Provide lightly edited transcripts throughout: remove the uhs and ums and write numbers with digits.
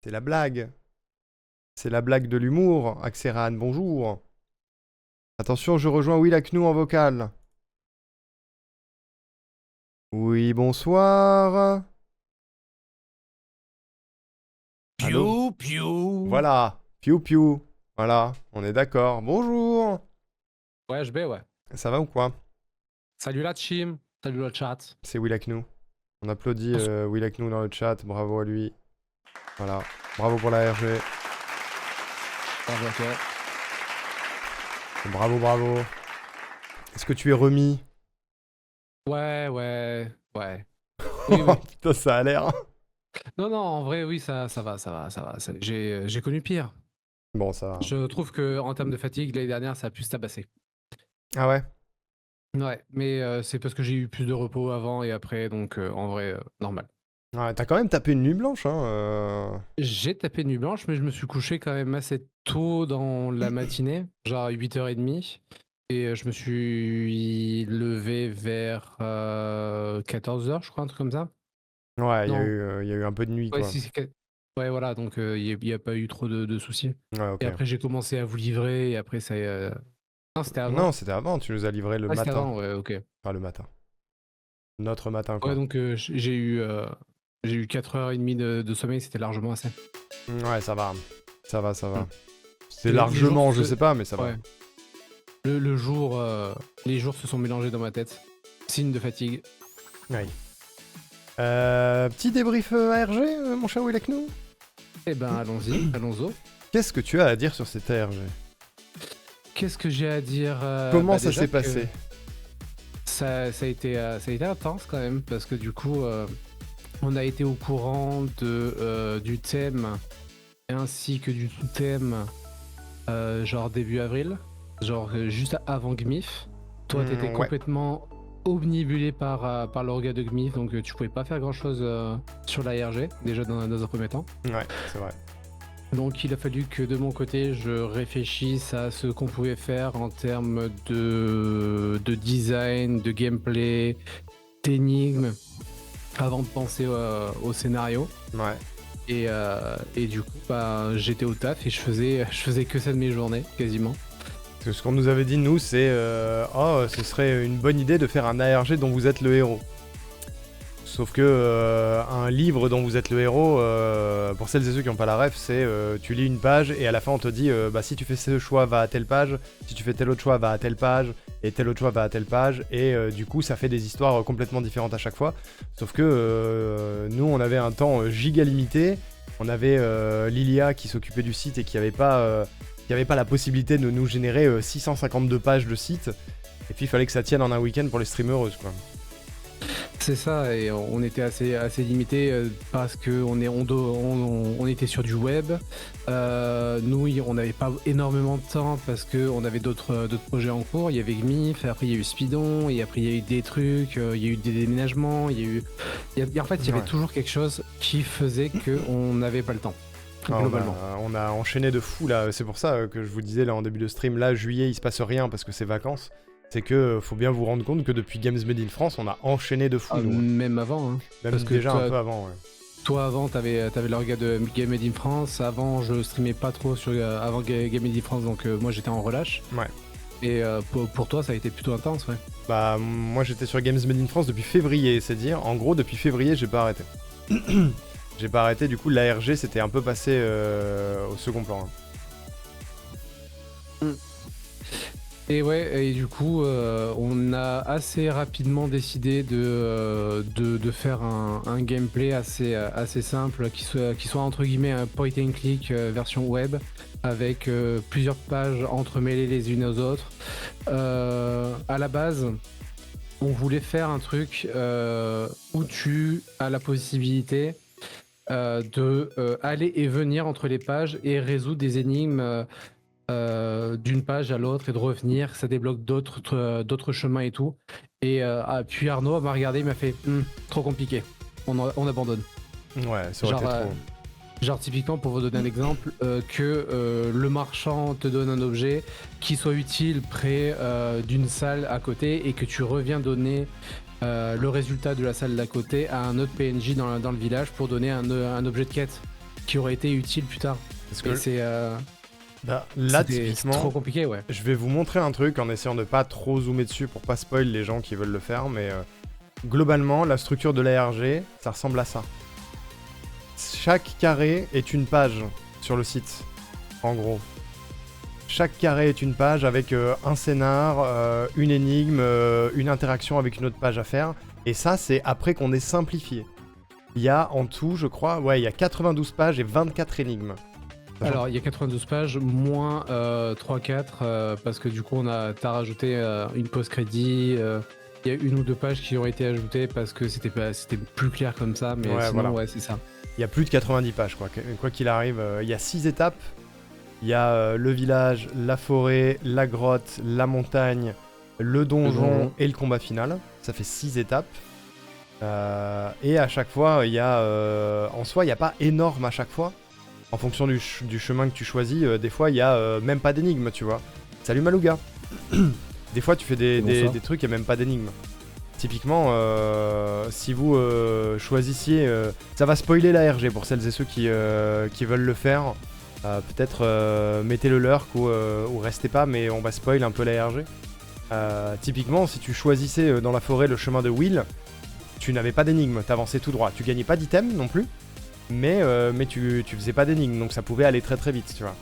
C'est la blague. C'est la blague de l'humour. Axeran, bonjour. Attention, je rejoins Will Aknou en vocal. Oui, bonsoir. Allô? Piou, piou. Voilà. Piou piou. Voilà, on est d'accord. Bonjour. Ouais, HB, ouais. Ça va ou quoi? Salut la team. Salut le chat. C'est Will Aknou. On applaudit Will Aknou dans le chat. Bravo à lui. Voilà. Bravo pour la RG. Bravo à toi. Bravo, bravo. Est-ce que tu es remis? Ouais. Oui, oui. Putain, ça a l'air. Non, en vrai, oui, ça va. J'ai connu pire. Bon, ça va. Je trouve que en termes de fatigue, l'année dernière, ça a pu se tabasser. Ah ouais? Ouais, mais c'est parce que j'ai eu plus de repos avant et après, donc en vrai, normal. Ouais, t'as quand même tapé une nuit blanche, hein. J'ai tapé nuit blanche, mais je me suis couché quand même assez tôt dans la matinée, genre 8h30. Et je me suis levé vers 14h, je crois, un truc comme ça. Ouais, Non, il y a eu un peu de nuit, ouais, quoi. si, ouais, voilà, donc il n'y a pas eu trop de soucis. Ouais, Et ok. après, j'ai commencé à vous livrer, et après, ça. Non, c'était avant. Non, c'était avant, tu nous as livré le Ouais, c'était matin. avant, ouais, ok. Enfin, le matin. Notre matin, Ouais, quoi. donc j'ai eu 4h30 de sommeil, c'était largement assez. Ouais, ça va. Ça va, ça Mm. va. C'est Les jours largement, je sais pas, mais ça va. Ouais. Le jour, les jours se sont mélangés dans ma tête. Signe de fatigue. Ouais. Petit débrief ARG, mon cher Willaknou. Eh ben, allons-y, allons-y. Qu'est-ce que tu as à dire sur cette ARG? Qu'est-ce que j'ai à dire Comment ça déjà s'est que passé? ça a été intense quand même, parce que du coup, on a été au courant du thème ainsi que du sous-thème, genre début avril, genre juste avant GMIF. Toi, t'étais Ouais. complètement omnibulé par l'orga de GMIF, donc tu pouvais pas faire grand-chose sur la RG, déjà dans un premier temps. Ouais, c'est vrai. Donc il a fallu que de mon côté je réfléchisse à ce qu'on pouvait faire en termes de design, de gameplay, d'énigmes, avant de penser au scénario. Ouais. Et du coup bah, j'étais au taf et je faisais que ça de mes journées quasiment. Parce que ce qu'on nous avait dit, nous, c'est oh, ce serait une bonne idée de faire un ARG dont vous êtes le héros. Sauf que un livre dont vous êtes le héros, pour celles et ceux qui n'ont pas la ref, c'est tu lis une page et à la fin on te dit bah si tu fais ce choix va à telle page, si tu fais tel autre choix va à telle page, et tel autre choix va à telle page, et du coup ça fait des histoires complètement différentes à chaque fois. Sauf que nous on avait un temps giga limité, on avait Lilia qui s'occupait du site et qui avait pas la possibilité de nous générer 652 pages de site, et puis il fallait que ça tienne en un week-end pour les streameuses quoi. C'est ça, et on était assez limité parce que on était sur du web. Nous, on n'avait pas énormément de temps parce qu'on avait d'autres projets en cours. Il y avait GMIF, après il y a eu Speedon, et après il y a eu des trucs, il y a eu des déménagements, en fait, il y avait toujours quelque chose qui faisait qu'on n'avait pas le temps. Globalement. On a enchaîné de fou là, c'est pour ça que je vous disais là en début de stream, là juillet il se passe rien parce que c'est vacances. C'est que faut bien vous rendre compte que depuis Games Made in France, on a enchaîné de fou. Nous, même avant, hein. même Parce que déjà toi, un peu avant. Ouais. Toi avant t'avais l'orga de Game Made in France, avant je streamais pas trop sur avant Game Made in France, donc moi j'étais en relâche. Ouais. Et pour toi ça a été plutôt intense, ouais. Bah moi j'étais sur Games Made in France depuis février, c'est dire. En gros depuis février j'ai pas arrêté. J'ai pas arrêté, du coup l'ARG c'était un peu passé au second plan. Hein. Et ouais, et du coup on a assez rapidement décidé de faire un gameplay assez simple qui soit entre guillemets un point and click version web, avec plusieurs pages entremêlées les unes aux autres. À la base, on voulait faire un truc où tu as la possibilité de aller et venir entre les pages et résoudre des énigmes d'une page à l'autre et de revenir. Ça débloque d'autres chemins et tout. Et puis Arnaud m'a regardé, il m'a fait trop compliqué, on abandonne. Ouais, ça aurait été trop. Genre typiquement, pour vous donner un exemple, que le marchand te donne un objet qui soit utile près d'une salle à côté et que tu reviens donner le résultat de la salle d'à côté à un autre PNJ dans le village pour donner un objet de quête. qui aurait été utile plus tard. Parce Et que c'est là, c'est typiquement, trop compliqué, ouais. je vais vous montrer un truc en essayant de pas trop zoomer dessus pour pas spoil les gens qui veulent le faire, mais globalement, la structure de l'ARG, ça ressemble à ça. Chaque carré est une page sur le site, en gros. Chaque carré est une page avec un scénar, une énigme, une interaction avec une autre page à faire. Et ça, c'est après qu'on ait simplifié. Il y a en tout, je crois, ouais, il y a 92 pages et 24 énigmes. Alors, il y a 92 pages, moins 3-4, parce que du coup, t'as rajouté une pause crédit. Il y a une ou deux pages qui ont été ajoutées parce que c'était plus clair comme ça, mais Ouais, sinon, voilà. ouais, c'est ça. Il y a plus de 90 pages, quoi qu'il arrive. Il y a 6 étapes. Il y a le village, la forêt, la grotte, la montagne, le donjon et le combat final. Ça fait 6 étapes. Et à chaque fois, il y a... en soi, il n'y a pas énorme à chaque fois. En fonction du chemin que tu choisis, des fois, il n'y a même pas d'énigme, tu vois. Salut Malouga. Des fois, tu fais des trucs et même pas d'énigme. Typiquement, si vous choisissiez... ça va spoiler la RG pour celles et ceux qui veulent le faire. Peut-être mettez le lurk ou restez pas, mais on va spoil un peu la RG. Typiquement, si tu choisissais dans la forêt le chemin de Will, tu n'avais pas d'énigme, t'avançais tout droit. Tu gagnais pas d'item non plus, mais tu faisais pas d'énigme, donc ça pouvait aller très très vite, tu vois.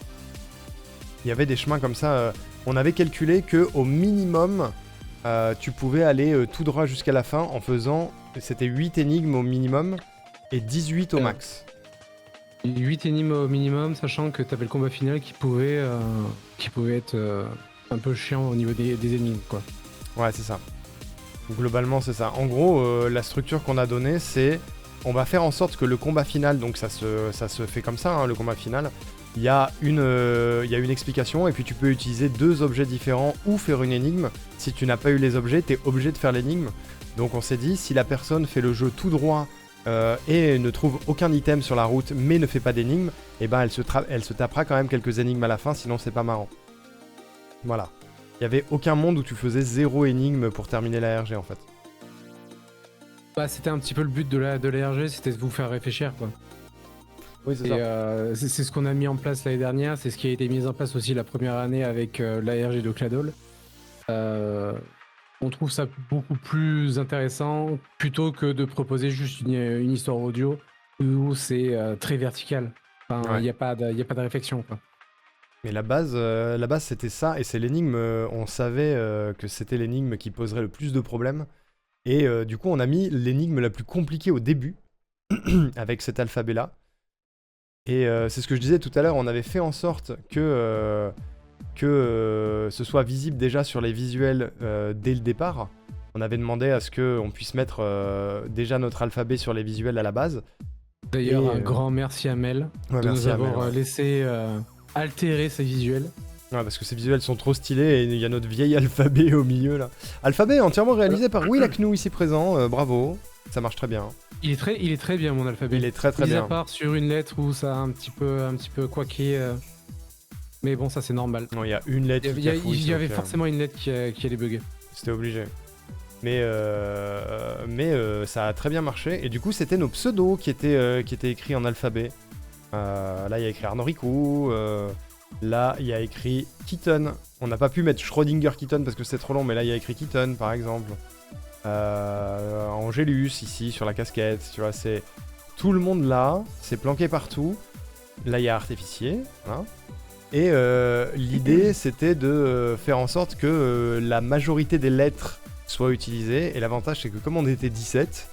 Il y avait des chemins comme ça. On avait calculé que au minimum, tu pouvais aller tout droit jusqu'à la fin en faisant... C'était 8 énigmes au minimum et 18 au max. 8 énigmes au minimum, sachant que t'avais le combat final qui pouvait être un peu chiant au niveau des énigmes, quoi. Ouais, c'est ça. Globalement, c'est ça. En gros, la structure qu'on a donnée, c'est... On va faire en sorte que le combat final, donc ça se fait comme ça, hein, le combat final, il y a une explication, et puis tu peux utiliser 2 objets différents ou faire une énigme. Si tu n'as pas eu les objets, t'es obligé de faire l'énigme. Donc on s'est dit, si la personne fait le jeu tout droit, et ne trouve aucun item sur la route mais ne fait pas d'énigmes, et ben elle se tapera quand même quelques énigmes à la fin, sinon c'est pas marrant. Voilà. Il y avait aucun monde où tu faisais 0 énigme pour terminer la RG en fait. Bah, c'était un petit peu le but de la RG, c'était de vous faire réfléchir, quoi. Oui, c'est ça. C'est ce qu'on a mis en place l'année dernière, c'est ce qui a été mis en place aussi la première année avec la RG de Cladol. On trouve ça beaucoup plus intéressant plutôt que de proposer juste une histoire audio où c'est très vertical. Enfin, il n'y a pas de réflexion, quoi. Mais la base c'était ça, et c'est l'énigme, on savait que c'était l'énigme qui poserait le plus de problèmes. Et du coup, on a mis l'énigme la plus compliquée au début, avec cet alphabet-là. Et c'est ce que je disais tout à l'heure, on avait fait en sorte que ce soit visible déjà sur les visuels dès le départ. On avait demandé à ce qu'on puisse mettre déjà notre alphabet sur les visuels à la base. D'ailleurs, un grand merci à Mel de nous avoir laissé altérer ces visuels. Ouais, parce que ces visuels sont trop stylés et il y a notre vieil alphabet au milieu là. Alphabet entièrement réalisé par Will Aknou ici présent, bravo, ça marche très bien. Il est très bien mon alphabet. Il est très très bien. Mis à part sur une lettre où ça a un petit peu quaqué. Mais bon, ça c'est normal. Non, il y a une lettre qui cafouille. Il y avait forcément une lettre qui allait bugger. C'était obligé. Mais ça a très bien marché. Et du coup, c'était nos pseudos qui étaient écrits en alphabet. Là, il y a écrit Arnaud Ricou. Là, il y a écrit Keaton. On n'a pas pu mettre Schrödinger Keaton parce que c'est trop long, mais là, il y a écrit Keaton, par exemple. Angelus, ici, sur la casquette. Tu vois, c'est... Tout le monde là, c'est planqué partout. Là, il y a Artificier. Hein. Et l'idée, c'était de faire en sorte que la majorité des lettres soient utilisées. Et l'avantage, c'est que comme on était 17...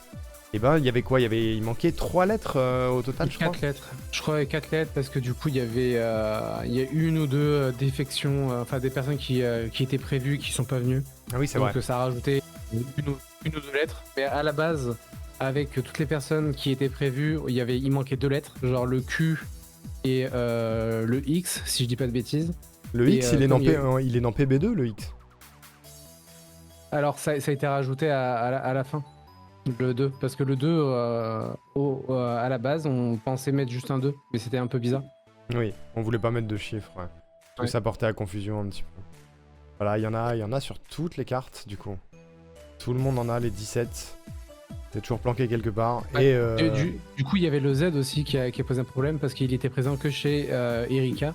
Et ben, il y avait quoi? Il manquait 3 lettres au total, je crois. 4 lettres. Je crois 4 lettres parce que du coup, il y a une ou deux défections, enfin des personnes qui étaient prévues qui sont pas venues. Ah oui, c'est vrai. Donc ça a rajouté une ou deux lettres. Mais à la base, avec toutes les personnes qui étaient prévues, il manquait 2 lettres, genre le Q et le X, si je dis pas de bêtises. Le X, il est dans PB2, le X. Alors ça a été rajouté à la fin. Le 2, parce que le 2, à la base, on pensait mettre juste un 2, mais c'était un peu bizarre. Oui, on voulait pas mettre de chiffres, ouais. Parce que ça portait à confusion un petit peu. Voilà, il y en a sur toutes les cartes, du coup. Tout le monde en a, les 17. C'est toujours planqué quelque part. Ouais. Et Du coup, il y avait le Z aussi qui a posé un problème parce qu'il était présent que chez Erika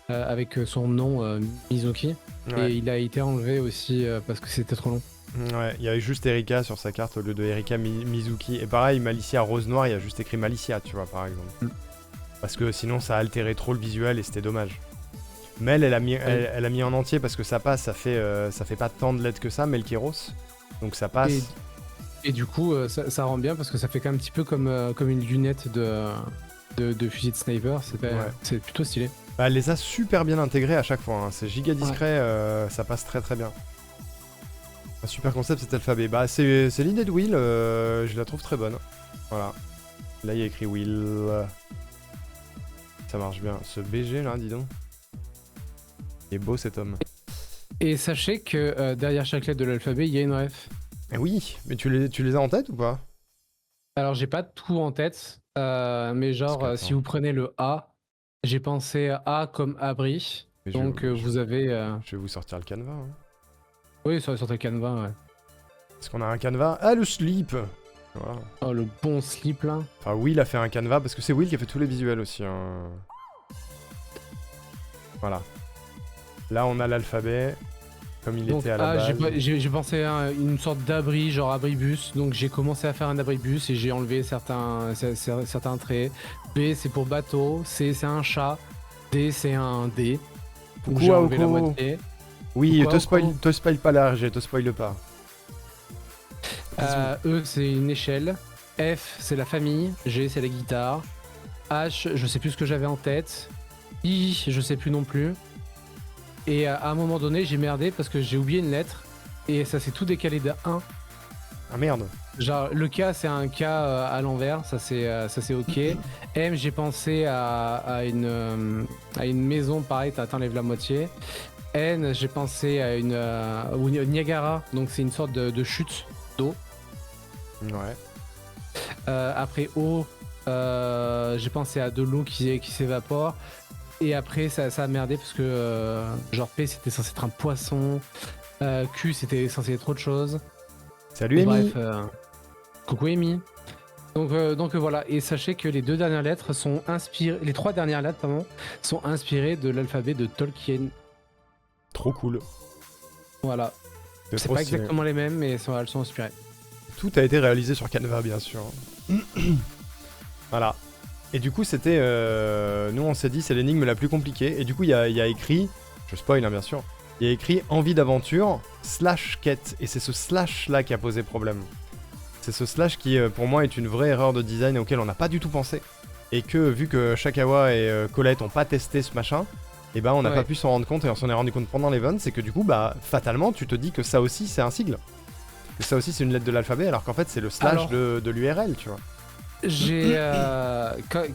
avec son nom Mizuki. ouais. Et il a été enlevé aussi parce que c'était trop long. Ouais, il y avait juste Erika sur sa carte au lieu de Erika Mizuki. Et pareil, Malicia Rose Noire, il y a juste écrit Malicia, tu vois, par exemple. Mm. Parce que sinon, ça altérait trop le visuel et c'était dommage. Mais elle a mis en entier parce que ça passe, ça fait pas tant de lettres que ça, Melkeros. Donc ça passe. Et du coup, ça rend bien parce que ça fait quand même un petit peu comme une lunette de fusil de sniper. C'est plutôt stylé. Bah, elle les a super bien intégrés à chaque fois, hein. C'est giga discret, ça passe très très bien. Un super concept cet alphabet. Bah c'est l'idée de Will, je la trouve très bonne. Voilà. Là il y a écrit Will. Ça marche bien. Ce BG là, dis donc. Il est beau cet homme. Et sachez que derrière chaque lettre de l'alphabet, il y a une ref. Eh oui, mais tu les as en tête ou pas? Alors j'ai pas tout en tête, mais genre si vous prenez le A, j'ai pensé à A comme abri. Mais Donc vous avez... Je vais vous sortir le canevas. Hein. Oui, sur le canevas, ouais. Est-ce qu'on a un canevas? Ah, le slip. Voilà. Oh, le bon slip là. Enfin, Will a fait un canevas parce que c'est Will qui a fait tous les visuels aussi. Hein. Voilà. Là, on a l'alphabet comme il était à la base. J'ai pensé à une sorte d'abri, genre abribus. Donc j'ai commencé à faire un abribus et j'ai enlevé certains traits. B, c'est pour bateau. C, c'est un chat. D, c'est un D. Donc j'ai enlevé la moitié. Oui, te spoil pas la RG, te spoil pas. E, c'est une échelle. F, c'est la famille. G, c'est la guitare. H, je sais plus ce que j'avais en tête. I, je sais plus non plus. Et à un moment donné, j'ai merdé parce que j'ai oublié une lettre. Et ça s'est tout décalé de 1. Ah merde. Genre, le K, c'est un K à l'envers. Ça, c'est OK. M, j'ai pensé à une maison, pareil, t'enlèves la moitié. N, j'ai pensé à une Niagara, donc c'est une sorte de chute d'eau. Ouais. Après O, j'ai pensé à de l'eau qui s'évapore. Et après, ça a merdé parce que genre P, c'était censé être un poisson. Q, c'était censé être autre chose. Salut Amy. Bref, coucou Amy. Donc voilà, et sachez que les trois dernières lettres, sont inspirées de l'alphabet de Tolkien. Trop cool. Voilà. C'est pas exactement les mêmes, mais elles sont inspirées. Tout a été réalisé sur Canva, bien sûr. Voilà. Et du coup, c'était... nous, on s'est dit, c'est l'énigme la plus compliquée. Et du coup, il y a écrit... Je spoil, hein, bien sûr. Il y a écrit « Envie d'aventure / quête ». Et c'est ce slash-là qui a posé problème. C'est ce slash qui, pour moi, est une vraie erreur de design auquel on n'a pas du tout pensé. Et que, vu que Shakawa et Colette n'ont pas testé ce machin... Et bah on n'a pas pu s'en rendre compte et on s'en est rendu compte pendant l'event, c'est que du coup bah fatalement tu te dis que ça aussi c'est un sigle. Que ça aussi c'est une lettre de l'alphabet alors qu'en fait c'est le slash de l'URL, tu vois.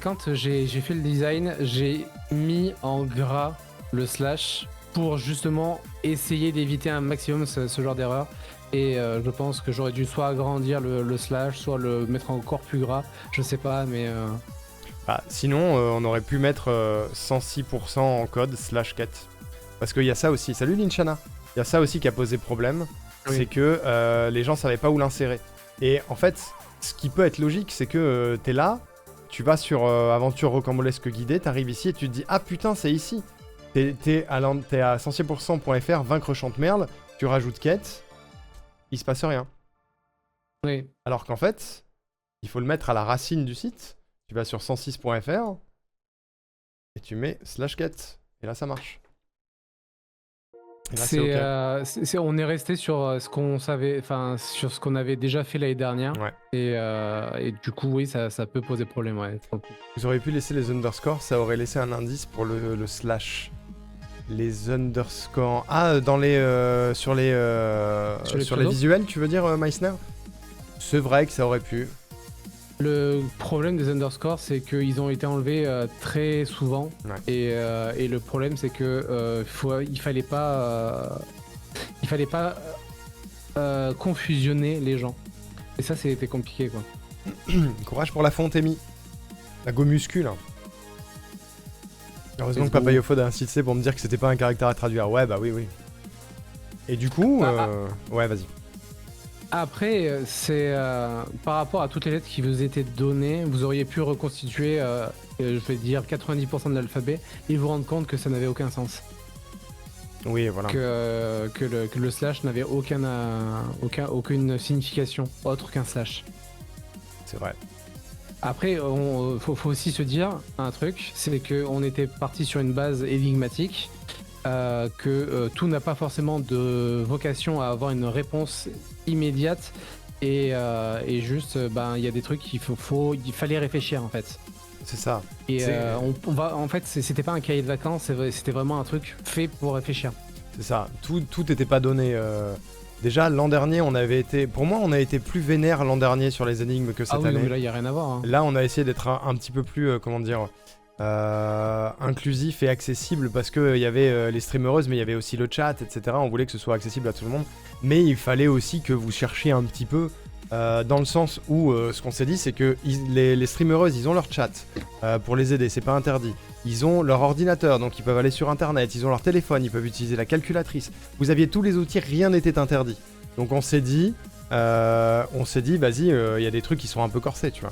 Quand j'ai fait le design, j'ai mis en gras le slash pour justement essayer d'éviter un maximum ce genre d'erreur. Et je pense que j'aurais dû soit agrandir le slash, soit le mettre encore plus gras, je sais pas mais... Bah, sinon, on aurait pu mettre 106% en code /quête. Parce qu'il y a ça aussi. Salut Linchana. Il y a ça aussi qui a posé problème. Oui. C'est que les gens savaient pas où l'insérer. Et en fait, ce qui peut être logique, c'est que t'es là, tu vas sur Aventure Rocambolesque Guidée, t'arrives ici et tu te dis « Ah putain, c'est ici !» T'es à 106%.fr, vaincre chante merde, tu rajoutes quête, il se passe rien. Oui. Alors qu'en fait, il faut le mettre à la racine du site. Tu vas sur 106.fr et tu mets /quête et là ça marche. Là, on est resté sur ce qu'on savait, enfin sur ce qu'on avait déjà fait l'année dernière. Ouais. Et du coup oui ça peut poser problème. Ouais. Vous auriez pu laisser les underscores, ça aurait laissé un indice pour le slash. Les underscores. Ah dans les sur les visuels tu veux dire Meissner? C'est vrai que ça aurait pu. Le problème des underscores, c'est qu'ils ont été enlevés très souvent. Ouais. Et le problème, c'est que il fallait pas confusionner les gens. Et ça, c'était compliqué, quoi. Courage pour la fonte, Amy. La go muscule. Heureusement que Papa Yofod a insisté pour me dire que c'était pas un caractère à traduire. Ouais, bah oui. Et du coup, ouais, vas-y. Après, c'est par rapport à toutes les lettres qui vous étaient données, vous auriez pu reconstituer, je vais dire 90% de l'alphabet et vous rendre compte que ça n'avait aucun sens. Oui, voilà. Que le slash n'avait aucune signification autre qu'un slash. C'est vrai. Après, faut aussi se dire un truc, c'est qu'on était parti sur une base énigmatique, que tout n'a pas forcément de vocation à avoir une réponse immédiate et juste, il y a des trucs qu'il fallait réfléchir en fait. C'est ça. Et en fait, c'était pas un cahier de vacances, c'était vraiment un truc fait pour réfléchir. C'est ça. Tout n'était pas donné. Déjà, l'an dernier, pour moi, on a été plus vénère l'an dernier sur les énigmes que cette année. Mais là, il n'y a rien à voir. Hein. Là, on a essayé d'être un petit peu plus, inclusif et accessible parce qu'il y avait les streamereuses, mais il y avait aussi le chat, etc. On voulait que ce soit accessible à tout le monde. Mais il fallait aussi que vous cherchiez un petit peu, dans le sens où ce qu'on s'est dit, c'est que les streamereuses, ils ont leur chat pour les aider, c'est pas interdit. Ils ont leur ordinateur, donc ils peuvent aller sur internet, ils ont leur téléphone, ils peuvent utiliser la calculatrice. Vous aviez tous les outils, rien n'était interdit. Donc on s'est dit, vas-y, il y a des trucs qui sont un peu corsés, tu vois.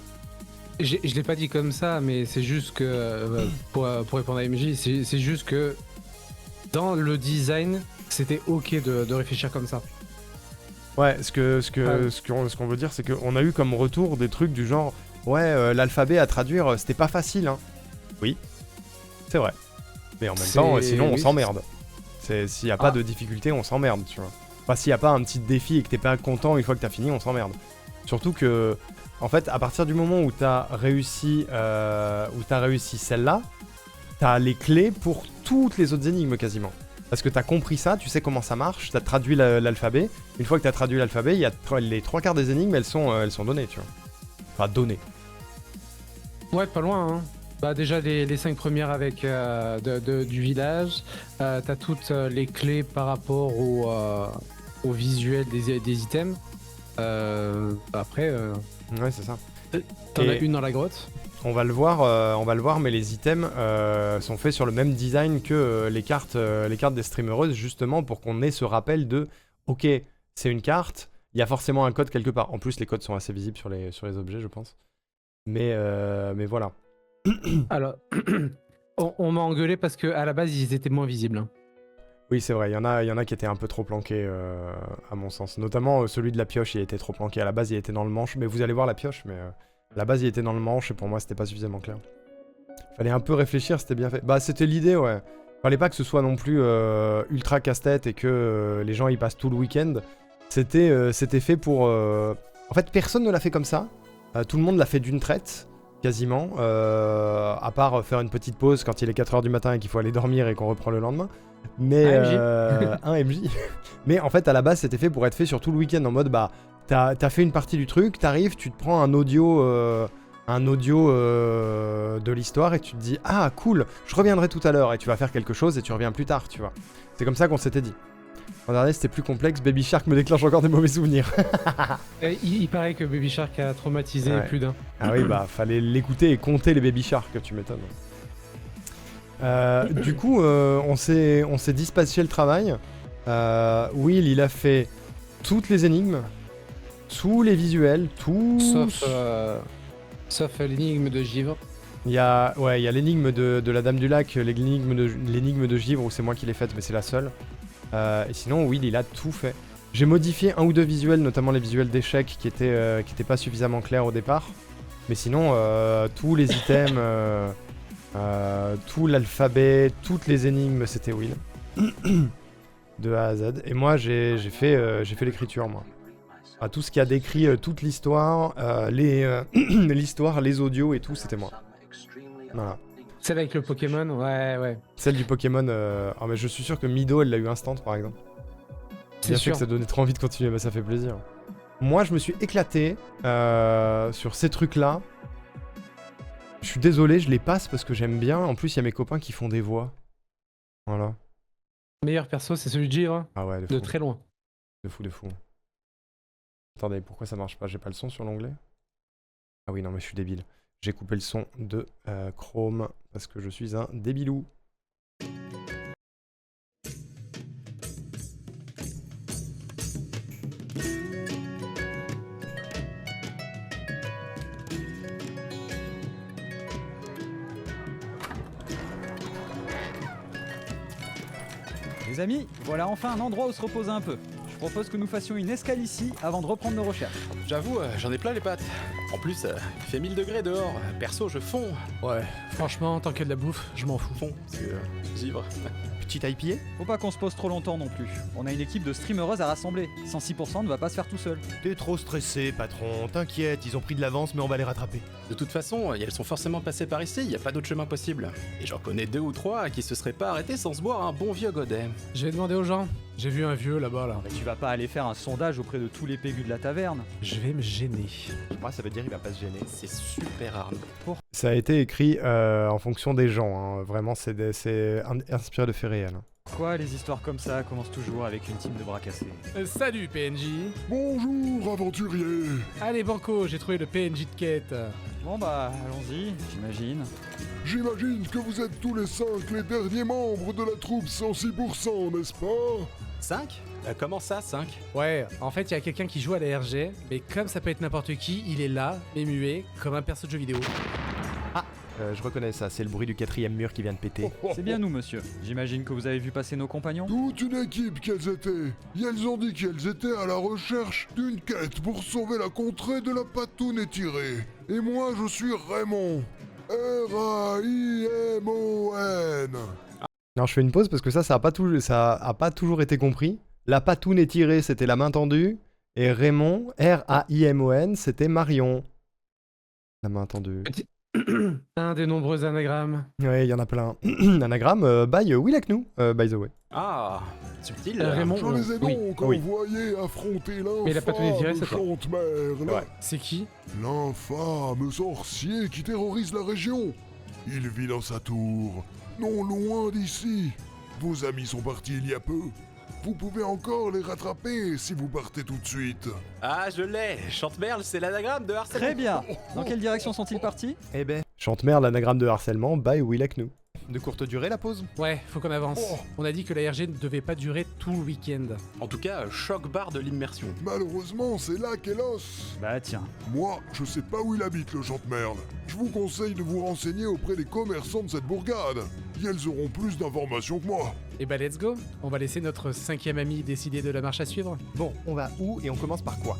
Je l'ai pas dit comme ça, mais c'est juste que, pour répondre à MJ, c'est juste que dans le design, c'était ok de réfléchir comme ça. Ouais, ce qu'on veut dire, c'est qu'on a eu comme retour des trucs du genre, l'alphabet à traduire, c'était pas facile, hein. Oui. C'est vrai. Mais en même temps, sinon on s'emmerde. S'il n'y a pas de difficulté, on s'emmerde, tu vois. Enfin, s'il n'y a pas un petit défi et que t'es pas content une fois que t'as fini, on s'emmerde. Surtout que, en fait, à partir du moment où t'as réussi celle-là, t'as les clés pour toutes les autres énigmes quasiment. Parce que t'as compris ça, tu sais comment ça marche, t'as traduit l'alphabet. Une fois que t'as traduit l'alphabet, il y a les 3/4 des énigmes, elles sont données, tu vois. Enfin, données. Ouais, pas loin, hein. Bah déjà les 5 premières avec du village, t'as toutes les clés par rapport au visuel des items. Après, Ouais, c'est ça. t'en as une dans la grotte. On va le voir, mais les items sont faits sur le même design que les cartes des streamereuses, justement pour qu'on ait ce rappel de ok, c'est une carte, il y a forcément un code quelque part. En plus, les codes sont assez visibles sur les objets, je pense. Mais voilà. Alors, on m'a engueulé parce que à la base ils étaient moins visibles. Oui, c'est vrai, il y en a qui étaient un peu trop planqués, à mon sens. Notamment celui de la pioche, il était trop planqué. À la base, il était dans le manche, mais vous allez voir la pioche, mais à la base, il était dans le manche, et pour moi, c'était pas suffisamment clair. Fallait un peu réfléchir, c'était bien fait. Bah, c'était l'idée, ouais. Fallait pas que ce soit non plus ultra casse-tête et que les gens y passent tout le week-end. C'était fait pour... En fait, personne ne l'a fait comme ça. Tout le monde l'a fait d'une traite. Quasiment, à part faire une petite pause quand il est 4h du matin et qu'il faut aller dormir et qu'on reprend le lendemain. Mais un MJ. Mais en fait, à la base, c'était fait pour être fait sur tout le week-end en mode t'as fait une partie du truc, t'arrives, tu te prends un audio de l'histoire et tu te dis ah cool, je reviendrai tout à l'heure et tu vas faire quelque chose et tu reviens plus tard, tu vois. C'est comme ça qu'on s'était dit. L'an dernier, c'était plus complexe. Baby Shark me déclenche encore des mauvais souvenirs. Il paraît que Baby Shark a traumatisé plus d'un. Ah oui, fallait l'écouter et compter les Baby Shark, tu m'étonnes. Du coup, on s'est dispatché le travail. Will, il a fait toutes les énigmes, tous les visuels, tout. Sauf l'énigme de Givre. Il y a l'énigme de la Dame du Lac, l'énigme de Givre, où c'est moi qui l'ai faite, mais c'est la seule. Et sinon, Will, il a tout fait. J'ai modifié un ou deux visuels, notamment les visuels d'échecs qui étaient pas suffisamment clairs au départ. Mais sinon, tous les items, tout l'alphabet, toutes les énigmes, c'était Will. De A à Z. Et moi, j'ai fait l'écriture, moi. Tout ce qui a décrit toute l'histoire, l'histoire, les audios et tout, c'était moi. Voilà. Celle avec le Pokémon, ouais. Celle du Pokémon, mais je suis sûr que Mido, elle l'a eu instant, par exemple. C'est sûr. Que ça donnait trop envie de continuer, mais ça fait plaisir. Moi, je me suis éclaté sur ces trucs-là. Je suis désolé, je les passe parce que j'aime bien. En plus, il y a mes copains qui font des voix. Voilà. Le meilleur perso, c'est celui de Givre. Ah ouais, de très loin. De fou. Attendez, pourquoi ça marche pas? J'ai pas le son sur l'onglet? Ah oui, non, mais je suis débile. J'ai coupé le son de Chrome parce que je suis un débilou. Les amis, voilà enfin un endroit où se reposer un peu. Je propose que nous fassions une escale ici avant de reprendre nos recherches. J'avoue, j'en ai plein les pattes. En plus, il fait 1000 degrés dehors. Perso, je fonds. Ouais, franchement, tant qu'il y a de la bouffe, je m'en fous. Fonds, parce que givre. Petite IPA? Faut pas qu'on se pose trop longtemps non plus. On a une équipe de streamereuses à rassembler. 106% ne va pas se faire tout seul. T'es trop stressé, patron. T'inquiète, ils ont pris de l'avance, mais on va les rattraper. De toute façon, elles sont forcément passées par ici, y a pas d'autre chemin possible. Et j'en connais 2 ou 3 qui se seraient pas arrêtés sans se boire un bon vieux godet. Je vais demander aux gens. J'ai vu un vieux là-bas, là. Mais tu vas pas aller faire un sondage auprès de tous les pégus de la taverne. Je vais me gêner. Moi, ça veut dire il va pas se gêner. C'est super rare. Ça a été écrit en fonction des gens, hein. Vraiment, c'est inspiré de faits réels. Quoi, les histoires comme ça commencent toujours avec une team de bras cassés. Salut PNJ. Bonjour, aventurier. Allez Banco, j'ai trouvé le PNJ de quête. Bon bah, allons-y, j'imagine. J'imagine que vous êtes tous les 5 les derniers membres de la troupe 106%, n'est-ce pas? 5 Comment ça, 5 Ouais, en fait, il y a quelqu'un qui joue à la RG, mais comme ça peut être n'importe qui, il est là, mais muet, comme un perso de jeu vidéo. Je reconnais ça, c'est le bruit du 4ème mur qui vient de péter. C'est bien nous, monsieur. J'imagine que vous avez vu passer nos compagnons. Toute une équipe qu'elles étaient. Et elles ont dit qu'elles étaient à la recherche d'une quête pour sauver la contrée de la patoune étirée. Et moi, je suis Raymond. R-A-I-M-O-N. Non, je fais une pause parce que ça a pas toujours été compris. La patoune étirée, c'était la main tendue. Et Raymond, R-A-I-M-O-N, c'était Marion. La main tendue. Un des nombreux anagrammes. Ouais, il y en a plein. Anagramme by Willaknou, by the way. Ah, subtil. Raymond. Je les ai Oui, donc oui. envoyés affronter Mais la patoune étirée, l'infâme c'est toi. Chantemerle. Ouais. C'est qui? L'infâme sorcier qui terrorise la région. Il vit dans sa tour, non loin d'ici. Vos amis sont partis il y a peu. Vous pouvez encore les rattraper si vous partez tout de suite. Ah, je l'ai. Chantemerle, c'est l'anagramme de harcèlement. Très bien. Dans quelle direction sont-ils partis? Eh ben. Chantemerle, l'anagramme de harcèlement by Willaknou. De courte durée la pause? Ouais, faut qu'on avance. Oh. On a dit que la RG ne devait pas durer tout le week-end. En tout cas, choc barre de l'immersion. Malheureusement, c'est là qu'est l'os. Bah tiens. Moi, je sais pas où il habite, le Chantemerle. Je vous conseille de vous renseigner auprès des commerçants de cette bourgade. Et elles auront plus d'informations que moi. Et bah let's go. On va laisser notre 5ème ami décider de la marche à suivre. Bon, on va où et on commence par quoi?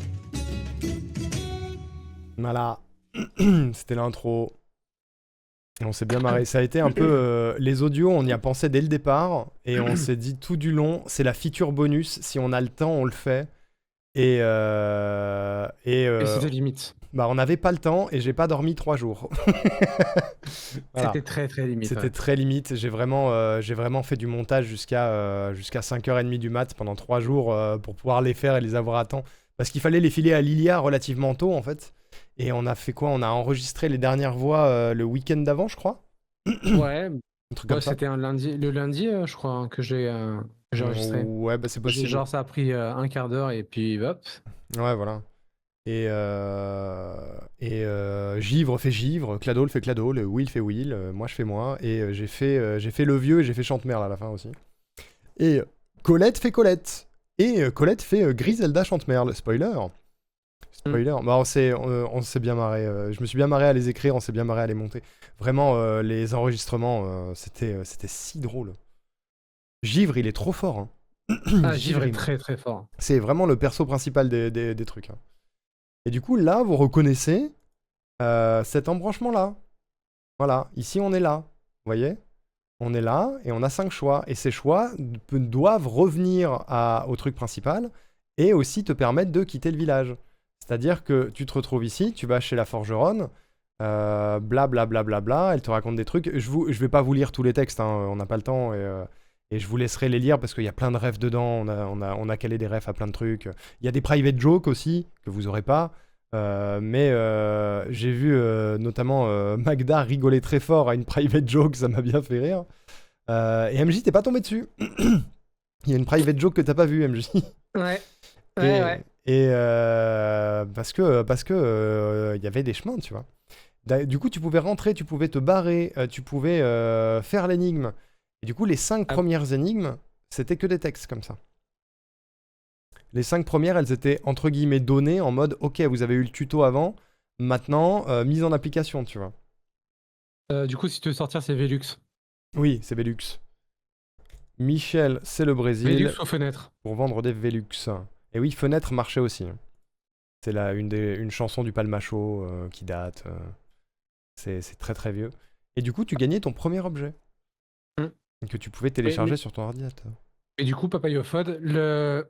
Voilà. C'était l'intro. Et on s'est bien marré. Ça a été un peu... les audios, on y a pensé dès le départ. Et on s'est dit tout du long, c'est la feature bonus. Si on a le temps, on le fait. Et c'était limite. bah, on n'avait pas le temps et j'ai pas dormi 3 jours. Voilà. C'était très très limite. C'était ouais. très limite. J'ai vraiment fait du montage jusqu'à 5h30 du mat pendant 3 jours pour pouvoir les faire et les avoir à temps. Parce qu'il fallait les filer à Lilia relativement tôt en fait. Et on a fait quoi? On a enregistré les dernières voix le week-end d'avant, je crois. Ouais, Un truc comme ça. c'était un lundi, le lundi, je crois, hein, que j'ai enregistré. Ouais, bah c'est possible. Genre, ça a pris un quart d'heure et puis hop. Ouais, voilà. Et Givre fait Givre, Cladol fait Cladol, Will fait Will, moi je fais moi. Et j'ai fait le vieux et j'ai fait Chantemerle à la fin aussi. Et Colette fait Colette. Et Colette fait Griselda Chantemerle. Spoiler. Spoiler. Bah, on s'est bien marré. Je me suis bien marré à les écrire, on s'est bien marré à les monter. Vraiment, les enregistrements, c'était si drôle. Givre, il est trop fort. Hein. Ah, Givre est il- très très fort. C'est vraiment le perso principal des trucs. Hein. Et du coup, là, vous reconnaissez cet embranchement-là. Voilà, ici, on est là. Vous voyez? On est là et on a 5 choix. Et ces choix doivent revenir au truc principal et aussi te permettre de quitter le village. C'est-à-dire que tu te retrouves ici, tu vas chez la forgeronne, bla bla bla bla bla, elle te raconte des trucs. Je vais pas vous lire tous les textes, hein, on n'a pas le temps et je vous laisserai les lire parce qu'il y a plein de refs dedans, on a calé des refs à plein de trucs. Il y a des private jokes aussi que vous aurez pas, mais j'ai vu notamment Magda rigoler très fort à une private joke, ça m'a bien fait rire. Et MJ, t'es pas tombé dessus. Il y a une private joke que t'as pas vue, MJ. Ouais. Et parce que il y avait des chemins, tu vois. Du coup, tu pouvais rentrer, tu pouvais te barrer, tu pouvais faire l'énigme. Et du coup, les 5 premières énigmes, c'était que des textes comme ça. Les 5 premières, elles étaient entre guillemets données en mode ok, vous avez eu le tuto avant, maintenant mise en application, tu vois. Du coup, si tu veux sortir, c'est Velux. Oui, c'est Velux. Michel, c'est le Brésil Velux aux fenêtres. pour vendre des Velux. Et oui, Fenêtre marchait aussi. C'est une chanson du Palmacho qui date. C'est très très vieux. Et du coup, tu gagnais ton premier objet que tu pouvais télécharger sur ton ordinateur. Et du coup, Papayofod, le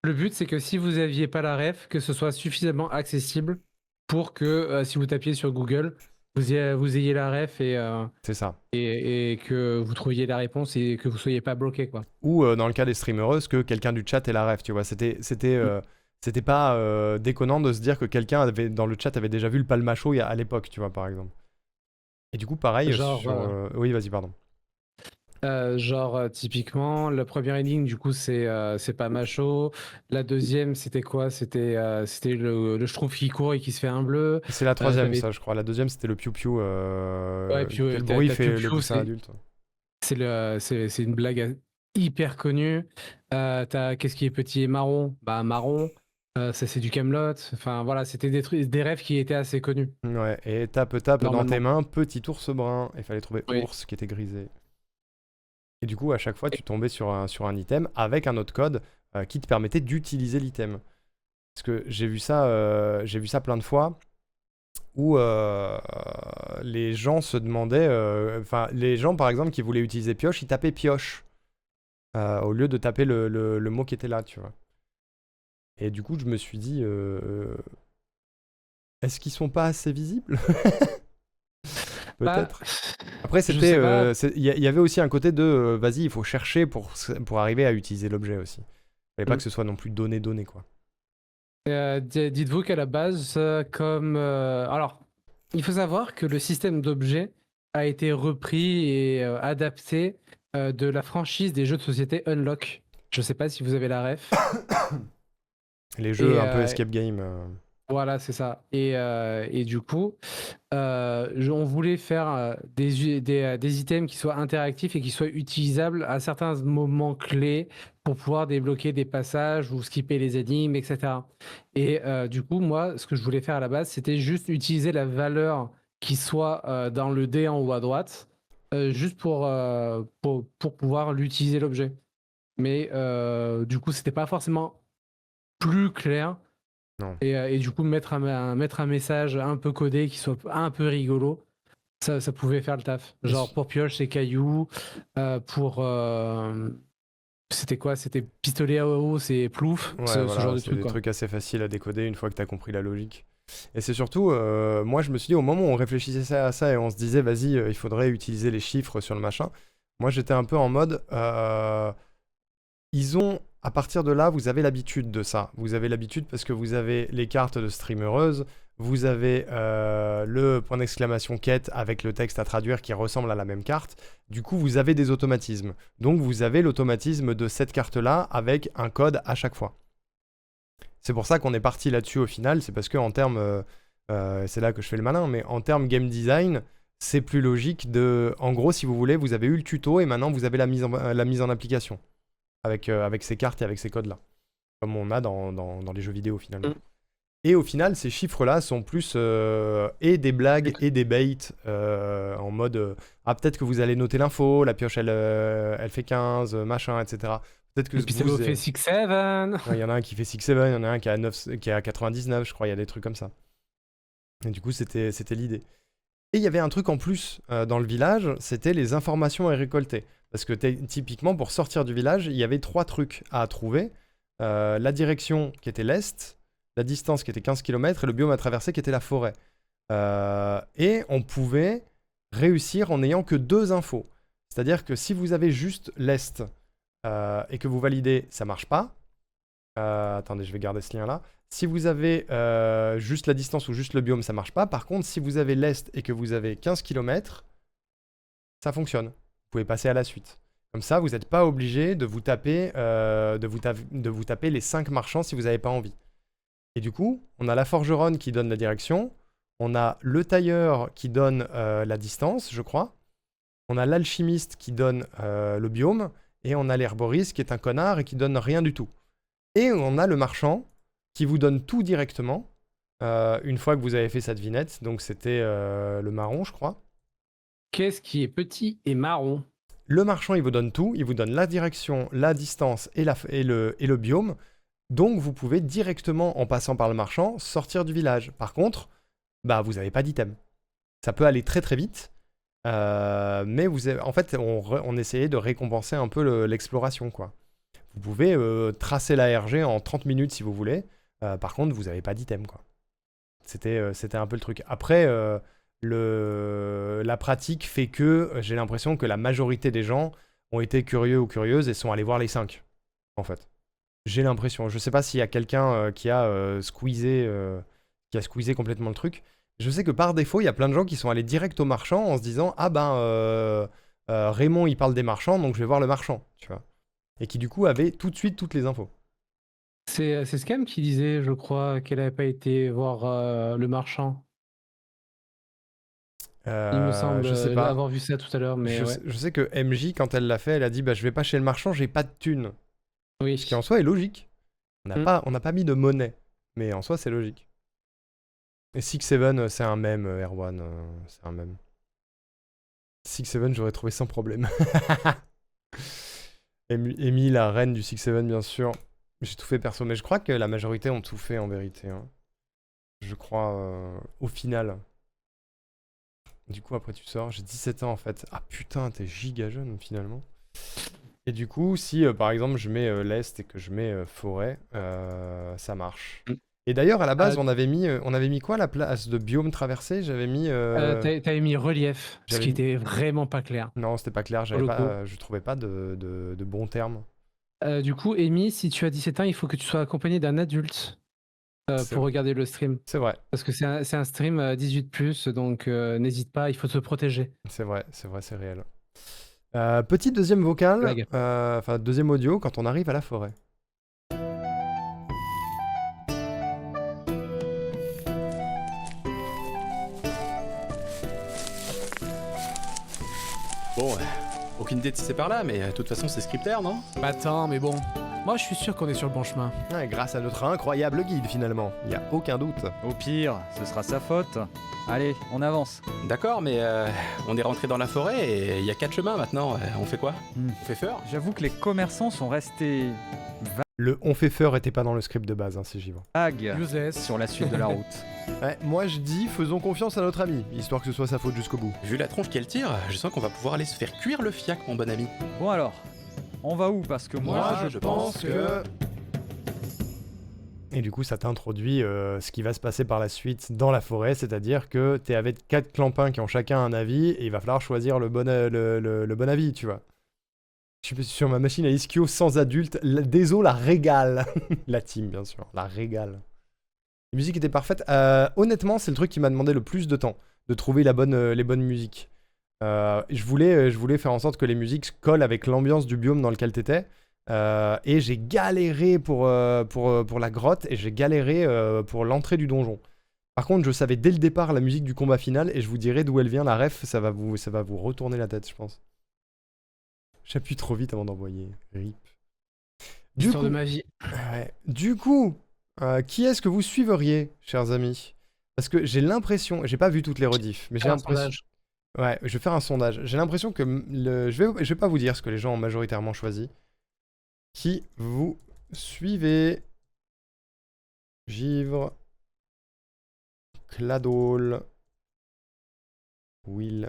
but, c'est que si vous aviez pas la ref, que ce soit suffisamment accessible pour que si vous tapiez sur Google, vous ayez la ref C'est ça. et que vous trouviez la réponse et que vous soyez pas bloqué, quoi. Ou dans le cas des streamereuses, que quelqu'un du chat ait la ref, tu vois. C'était pas déconnant de se dire que quelqu'un dans le chat avait déjà vu le Palmacho à l'époque, tu vois, par exemple. Et du coup, pareil, Genre, oui, vas-y, pardon. Typiquement, la première énigme, du coup, c'est pas macho. La deuxième, c'était quoi? C'était le Schtroumpf qui court et qui se fait un bleu. C'est la troisième, t'avais- ça, je crois. La deuxième, c'était le piou-piou. Ouais, puis, Quel t'as- bruit t'as fait le Piou-Piou, poussin adulte. c'est une blague hyper connue. T'as qu'est-ce qui est petit et marron? Bah, marron. Ça, c'est du Camelot. Enfin, voilà, c'était des rêves qui étaient assez connus. Ouais, et tape dans tes mains, petit ours brun. Il fallait trouver Oui. ours qui était grisé. Et du coup, à chaque fois, tu tombais sur un item avec un autre code qui te permettait d'utiliser l'item. Parce que j'ai vu ça plein de fois où les gens se demandaient, enfin, les gens par exemple qui voulaient utiliser pioche, ils tapaient pioche au lieu de taper le mot qui était là, tu vois. Et du coup, je me suis dit, est-ce qu'ils sont pas assez visibles? Peut-être. Après, je c'était, sais pas. il y avait aussi un côté de, vas-y, il faut chercher pour arriver à utiliser l'objet aussi. Il fallait pas que ce soit non plus donné, quoi. Dites-vous qu'à la base, alors, il faut savoir que le système d'objets a été repris et adapté de la franchise des jeux de société Unlock. Je sais pas si vous avez la ref. Les jeux Et, un peu escape game. Voilà, c'est ça. Et du coup, on voulait faire des items qui soient interactifs et qui soient utilisables à certains moments clés pour pouvoir débloquer des passages ou skipper les énigmes, etc. Et du coup, moi, ce que je voulais faire à la base, c'était juste utiliser la valeur qui soit dans le dé en haut à droite, juste pour pouvoir l'utiliser l'objet. Mais du coup, c'était pas forcément plus clair. Non. Et du coup, mettre un message un peu codé qui soit un peu rigolo, ça pouvait faire le taf. Genre pour pioche, c'est caillou. C'était quoi? C'était pistolet à eau, c'est plouf. Ouais, Ce voilà, genre de c'est truc, des quoi. trucs assez faciles à décoder une fois que t'as compris la logique. Et c'est surtout, moi je me suis dit, au moment où on réfléchissait à ça et on se disait, vas-y, il faudrait utiliser les chiffres sur le machin, moi j'étais un peu en mode, à partir de là, vous avez l'habitude de ça. Vous avez l'habitude parce que vous avez les cartes de streamereuse, vous avez le point d'exclamation quête avec le texte à traduire qui ressemble à la même carte. Du coup, vous avez des automatismes. Donc, vous avez l'automatisme de cette carte-là avec un code à chaque fois. C'est pour ça qu'on est parti là-dessus au final. C'est parce que en termes, c'est là que je fais le malin, mais en termes game design, c'est plus logique de... En gros, si vous voulez, vous avez eu le tuto et maintenant vous avez la mise en application. Avec ces cartes et avec ces codes-là. Comme on a dans les jeux vidéo, finalement. Et au final, ces chiffres-là sont plus et des blagues et des baits en mode ah, peut-être que vous allez noter l'info, la pioche, elle fait 15, machin, etc. Peut-être que Le pistolet fait 6-7. Il y en a un qui fait 6-7, il y en a un qui a 99, je crois, il y a des trucs comme ça. Et du coup, c'était l'idée. Et il y avait un truc en plus dans le village, c'était les informations à récolter. Parce que typiquement, pour sortir du village, il y avait 3 trucs à trouver. La direction qui était l'est, la distance qui était 15 km et le biome à traverser qui était la forêt. Et on pouvait réussir en n'ayant que 2 infos. C'est-à-dire que si vous avez juste l'est et que vous validez, ça marche pas. Attendez, je vais garder ce lien-là. Si vous avez juste la distance ou juste le biome, ça marche pas. Par contre, si vous avez l'est et que vous avez 15 km, ça fonctionne. Vous pouvez passer à la suite. Comme ça, vous n'êtes pas obligé de vous taper, les 5 marchands si vous n'avez pas envie. Et du coup, on a la forgeronne qui donne la direction. On a le tailleur qui donne la distance, je crois. On a l'alchimiste qui donne le biome. Et on a l'herboriste qui est un connard et qui donne rien du tout. Et on a le marchand qui vous donne tout directement une fois que vous avez fait sa devinette. Donc c'était le marron, je crois. Qu'est-ce qui est petit et marron? Le marchand, il vous donne tout, il vous donne la direction, la distance et le biome. Donc vous pouvez directement, en passant par le marchand, sortir du village. Par contre, bah vous n'avez pas d'item. Ça peut aller très très vite, mais en fait, on essayait de récompenser un peu l'exploration, quoi. Vous pouvez tracer la RG en 30 minutes si vous voulez. Par contre, vous n'avez pas d'item, quoi. C'était un peu le truc. Après, la pratique fait que j'ai l'impression que la majorité des gens ont été curieux ou curieuses et sont allés voir les 5, en fait. J'ai l'impression. Je sais pas s'il y a quelqu'un qui a squeezé complètement le truc. Je sais que par défaut, il y a plein de gens qui sont allés direct au marchand en se disant « Ah ben, Raymond, il parle des marchands, donc je vais voir le marchand. » Tu vois. Et qui, du coup, avaient tout de suite toutes les infos. C'est Scam qui disait, je crois, qu'elle n'avait pas été voir le marchand. Il me semble je sais pas. avoir vu ça tout à l'heure, mais ouais. Je sais que MJ, quand elle l'a fait, elle a dit bah, « Je vais pas chez le marchand, j'ai pas de thunes. » Oui. Ce qui en soi est logique. On n'a pas mis de monnaie, mais en soi c'est logique. Et 6-7, c'est un mème, Erwan, c'est un mème. 6-7, j'aurais trouvé sans problème. Amy, la reine du 6-7, bien sûr. J'ai tout fait perso, mais je crois que la majorité ont tout fait en vérité. Hein. Je crois, au final. Du coup, après tu sors, j'ai 17 ans en fait. Ah putain, t'es giga jeune finalement. Et du coup, si par exemple je mets l'Est et que je mets forêt, ça marche. Et d'ailleurs, à la base, on avait mis quoi à la place de biome traversé? J'avais mis. T'avais mis relief, ce qui était vraiment pas clair. Non, c'était pas clair, je trouvais pas de bons termes. Du coup, Amy, si tu as 17 ans, il faut que tu sois accompagné d'un adulte pour regarder le stream. C'est vrai. Parce que c'est un stream 18+, donc n'hésite pas, il faut te protéger. C'est vrai, c'est réel. Petit deuxième vocal, enfin deuxième audio quand on arrive à la forêt. Bon, aucune idée de si c'est par là, mais de toute façon c'est scriptaire, non? Bah attends, mais bon, moi je suis sûr qu'on est sur le bon chemin. Ouais, grâce à notre incroyable guide finalement, y a aucun doute. Au pire, ce sera sa faute. Allez, on avance. D'accord, mais on est rentré dans la forêt et il y a 4 chemins maintenant. On fait quoi? On fait feur? J'avoue que les commerçants sont restés Le on fait feur était pas dans le script de base, hein, si j'y vais. vagues Useless. sur la suite de la route. Ouais, moi je dis faisons confiance à notre ami, histoire que ce soit sa faute jusqu'au bout. Vu la tronche qu'elle tire, je sens qu'on va pouvoir aller se faire cuire le fiac, mon bon ami. Bon alors, on va où? Parce que moi, je pense que... Et du coup, ça t'introduit ce qui va se passer par la suite dans la forêt, c'est-à-dire que t'es avec 4 clampins qui ont chacun un avis, et il va falloir choisir le bon avis, tu vois. Je suis sur ma machine à ischio sans adulte, désolé, la régale. La team, bien sûr, la régale. La musique était parfaite. Honnêtement, c'est le truc qui m'a demandé le plus de temps, de trouver les bonnes musiques. Je voulais faire en sorte que les musiques collent avec l'ambiance du biome dans lequel t'étais. Et j'ai galéré pour la grotte et j'ai galéré pour l'entrée du donjon. Par contre, je savais dès le départ la musique du combat final et je vous dirai d'où elle vient, la ref, ça va vous retourner la tête, je pense. J'appuie trop vite avant d'envoyer. RIP. L'histoire de ma vie. Ouais. Du coup, qui est-ce que vous suivriez, chers amis? Parce que j'ai l'impression, j'ai pas vu toutes les rediffs, mais j'ai l'impression... Ouais, je vais faire un sondage. J'ai l'impression que je vais pas vous dire ce que les gens ont majoritairement choisi. Qui vous suivez? Givre, Cladol, Will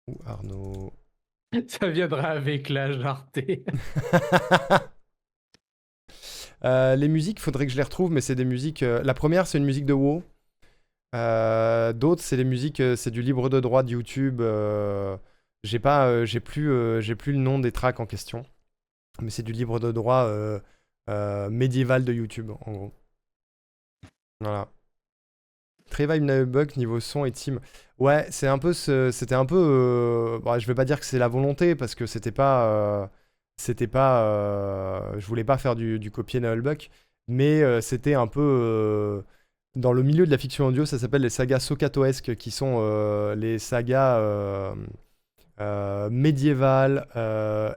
ou Arnaud? Ça viendra avec la jarreté. Les musiques, faudrait que je les retrouve, mais c'est des musiques... la première, c'est une musique de WoW. D'autres, c'est des musiques... c'est du libre de droit de YouTube. J'ai plus le nom des tracks en question. Mais c'est du libre de droit médiéval de YouTube, en gros. Voilà. Très vibe Navebug niveau son et team. Ouais, c'était un peu... bon, je vais pas dire que c'est la volonté, parce que c'était pas... je voulais pas faire du copier Nullbuck, mais c'était un peu... dans le milieu de la fiction audio, ça s'appelle les sagas Sokatoesques, qui sont les sagas médiévales,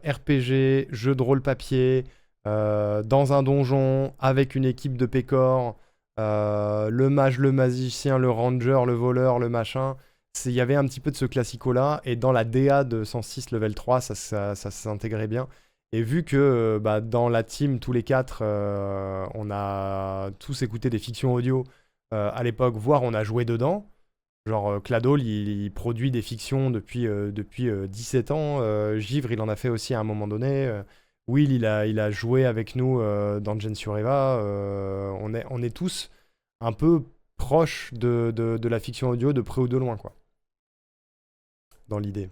RPG, jeux de rôle papier, dans un donjon, avec une équipe de pécores, le mage, le magicien, le ranger, le voleur, le machin. il y avait un petit peu de ce classico-là, et dans la DA de 106 level 3, ça s'intégrait bien. Et vu que dans la team, tous les quatre, on a tous écouté des fictions audio à l'époque, voire on a joué dedans. Genre Cladol, il produit des fictions depuis 17 ans. Givre, il en a fait aussi à un moment donné. Will, il a joué avec nous dans Gen Sureva. On est tous un peu proches de la fiction audio de près ou de loin, quoi. Dans l'idée.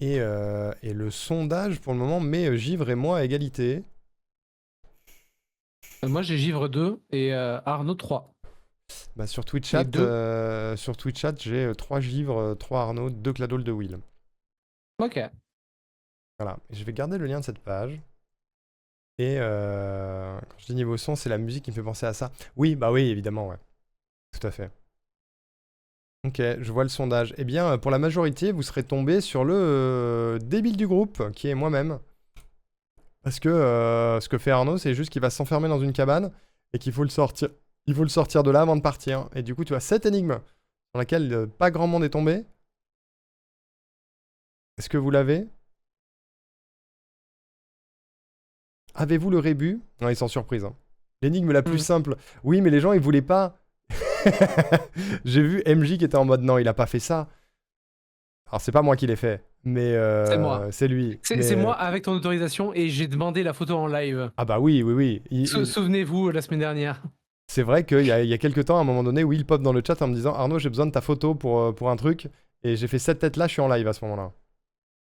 Et le sondage, pour le moment, met Givre et moi à égalité. Moi, j'ai Givre 2 et Arnaud 3. Bah, sur Twitch Chat, j'ai 3 Givre, 3 Arnaud, 2 Cladol, 2 Will. Ok. Voilà. Et je vais garder le lien de cette page. Et quand je dis niveau son, c'est la musique qui me fait penser à ça. Oui, bah oui, évidemment, ouais. Tout à fait. Ok, je vois le sondage. Eh bien, pour la majorité, vous serez tombé sur le débile du groupe, qui est moi-même. Parce que ce que fait Arnaud, c'est juste qu'il va s'enfermer dans une cabane et qu'il faut le sortir. Il faut le sortir de là avant de partir. Et du coup, tu as cette énigme dans laquelle pas grand monde est tombé. Est-ce que vous l'avez? Avez-vous le rébut? Non, ils sont surprises. Hein. L'énigme la plus simple. Oui, mais les gens, ils voulaient pas. J'ai vu MJ qui était en mode non, il a pas fait ça. Alors, c'est pas moi qui l'ai fait, mais C'est moi. c'est lui. C'est moi avec ton autorisation et j'ai demandé la photo en live. Ah bah oui. Souvenez-vous, la semaine dernière. C'est vrai qu'il y a quelques temps, à un moment donné, Will pop dans le chat en me disant Arnaud, j'ai besoin de ta photo pour un truc. Et j'ai fait cette tête-là, je suis en live à ce moment-là.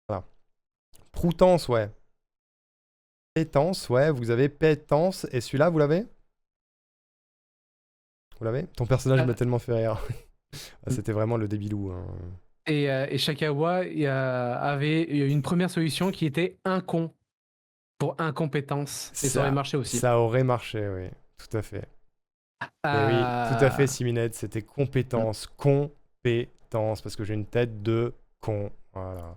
Voilà. Proutance, ouais. Pétence, ouais, vous avez Pétence. Et celui-là, vous l'avez? Vous l'avez? Ton personnage m'a tellement fait rire. C'était vraiment le débilou. Hein. Et Shakawa avait une première solution qui était un con pour incompétence. Et ça aurait marché aussi. Ça aurait marché, oui. Tout à fait. Et oui, tout à fait, Siminette. C'était compétence. Compétence. Parce que j'ai une tête de con. Voilà.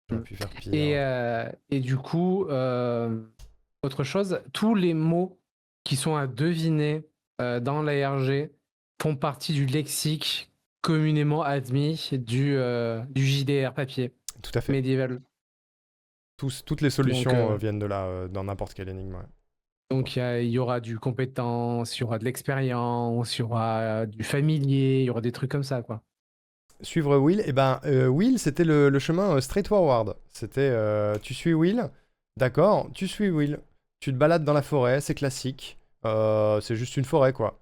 J'aurais pu faire pire. Et du coup, autre chose, tous les mots qui sont à deviner dans l'ARG font partie du lexique communément admis du JDR papier. Tout à fait. Médiéval. Toutes les solutions viennent de là, dans n'importe quelle énigme. Ouais. Donc il y aura du compétence, il y aura de l'expérience, il y aura du familier, il y aura des trucs comme ça, quoi. Suivre Will, et Will, c'était le chemin straightforward. C'était tu suis Will, d'accord, tu suis Will. Tu te balades dans la forêt, c'est classique. C'est juste une forêt, quoi.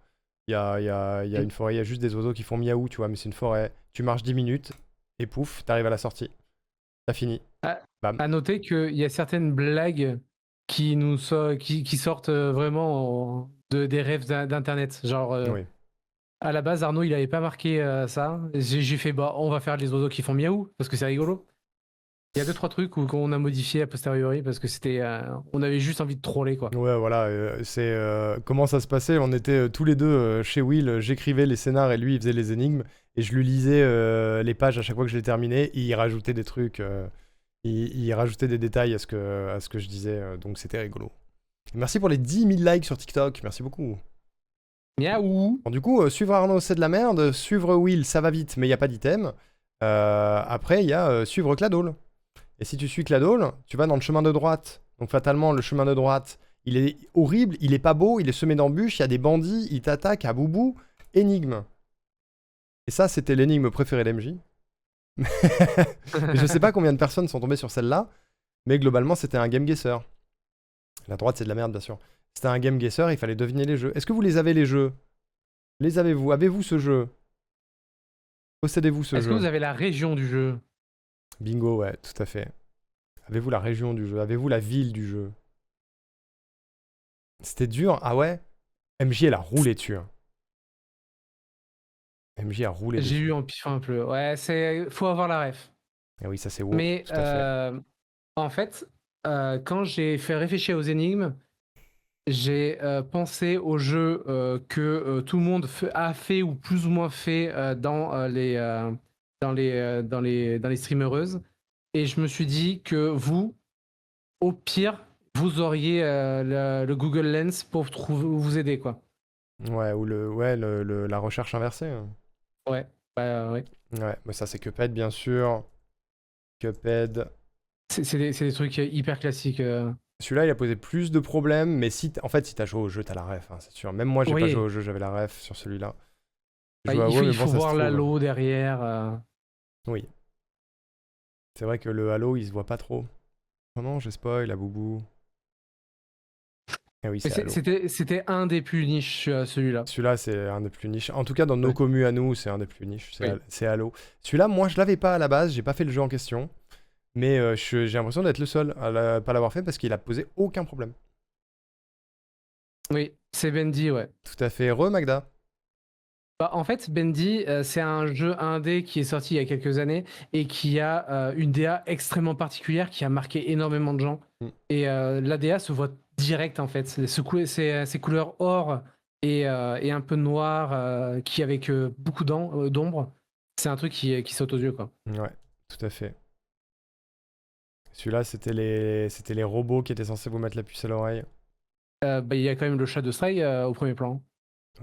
Il y a une forêt, il y a juste des oiseaux qui font miaou, tu vois, mais c'est une forêt. Tu marches 10 minutes, et pouf, t'arrives à la sortie. T'as fini. Bam. À noter qu'il y a certaines blagues qui sortent vraiment des rêves d'internet. Genre, Oui. à la base, Arnaud, il avait pas marqué ça. J'ai fait, on va faire les oiseaux qui font miaou, parce que c'est rigolo. Il y a 2-3 trucs qu'on a modifié a posteriori, parce que c'était, on avait juste envie de troller, quoi. Ouais, voilà, comment ça se passait? On était tous les deux chez Will, j'écrivais les scénars et lui, il faisait les énigmes, et je lui lisais les pages à chaque fois que je les terminais, et il rajoutait des trucs... Il rajoutait des détails à ce que je disais, donc c'était rigolo. Merci pour les 10 000 likes sur TikTok, merci beaucoup. Miaou. Bon, du coup, suivre Arnaud, c'est de la merde. Suivre Will, ça va vite, mais il n'y a pas d'item. Après, il y a suivre Cladol. Et si tu suis Cladol, tu vas dans le chemin de droite. Donc fatalement, le chemin de droite, il est horrible, il est pas beau, il est semé d'embûches, il y a des bandits, ils t'attaquent à boubou. Énigme. Et ça, c'était l'énigme préférée d'MJ. Je sais pas combien de personnes sont tombées sur celle-là, mais globalement c'était un game guesser. La droite c'est de la merde bien sûr. C'était un game guesser, il fallait deviner les jeux. Est-ce que vous les avez les jeux? Les avez-vous? Avez-vous ce jeu? Possédez-vous ce jeu? Est-ce que vous avez la région du jeu? Bingo, ouais, tout à fait. Avez-vous la région du jeu? Avez-vous la ville du jeu? C'était dur, ah ouais? MJ elle a roulé dessus. Hein. MJ a roulé dessus. J'ai eu en pif un peu. Ouais, faut avoir la ref. Et oui, ça c'est wow. Mais tout à fait. en fait, quand j'ai fait réfléchir aux énigmes, j'ai pensé aux jeux que tout le monde a fait ou plus ou moins fait dans les streamereuses. Et je me suis dit que vous, au pire, vous auriez le Google Lens pour vous aider, quoi. Ouais, ou la recherche inversée. Ouais, bah ouais. Ouais, mais ça c'est Cuphead bien sûr. Cuphead. C'est des trucs hyper classiques. Celui-là, il a posé plus de problèmes, mais en fait, si t'as joué au jeu, t'as la ref, hein, c'est sûr. Même moi, j'ai pas joué Oui, au jeu, j'avais la ref sur celui-là. bah, Je jouais à WoW, mais il bon, faut ça se voir trouve. l'halo derrière. Oui. C'est vrai que le Halo, il se voit pas trop. Oh non, j'ai spoil, la boubou. Ah oui, Mais c'est Halo. c'était un des plus niches, celui-là. Celui-là, c'est un des plus niches. En tout cas, dans nos Ouais. communes à nous, c'est un des plus niches. Oui. C'est Halo. Celui-là, moi, je l'avais pas à la base, j'ai pas fait le jeu en question. Mais j'ai l'impression d'être le seul à pas l'avoir fait parce qu'il a posé aucun problème. Oui, c'est Bendy, ouais. Tout à fait. Magda. Bah, en fait, Bendy, c'est un jeu indé qui est sorti il y a quelques années et qui a une DA extrêmement particulière qui a marqué énormément de gens. Mm. Et la DA se voit direct en fait. Ces couleurs or et un peu noir qui avec beaucoup d'ombre. C'est un truc qui saute aux yeux, quoi. Ouais, tout à fait. Celui-là, c'était les robots qui étaient censés vous mettre la puce à l'oreille. Bah, il y a quand même le chat de Stray au premier plan.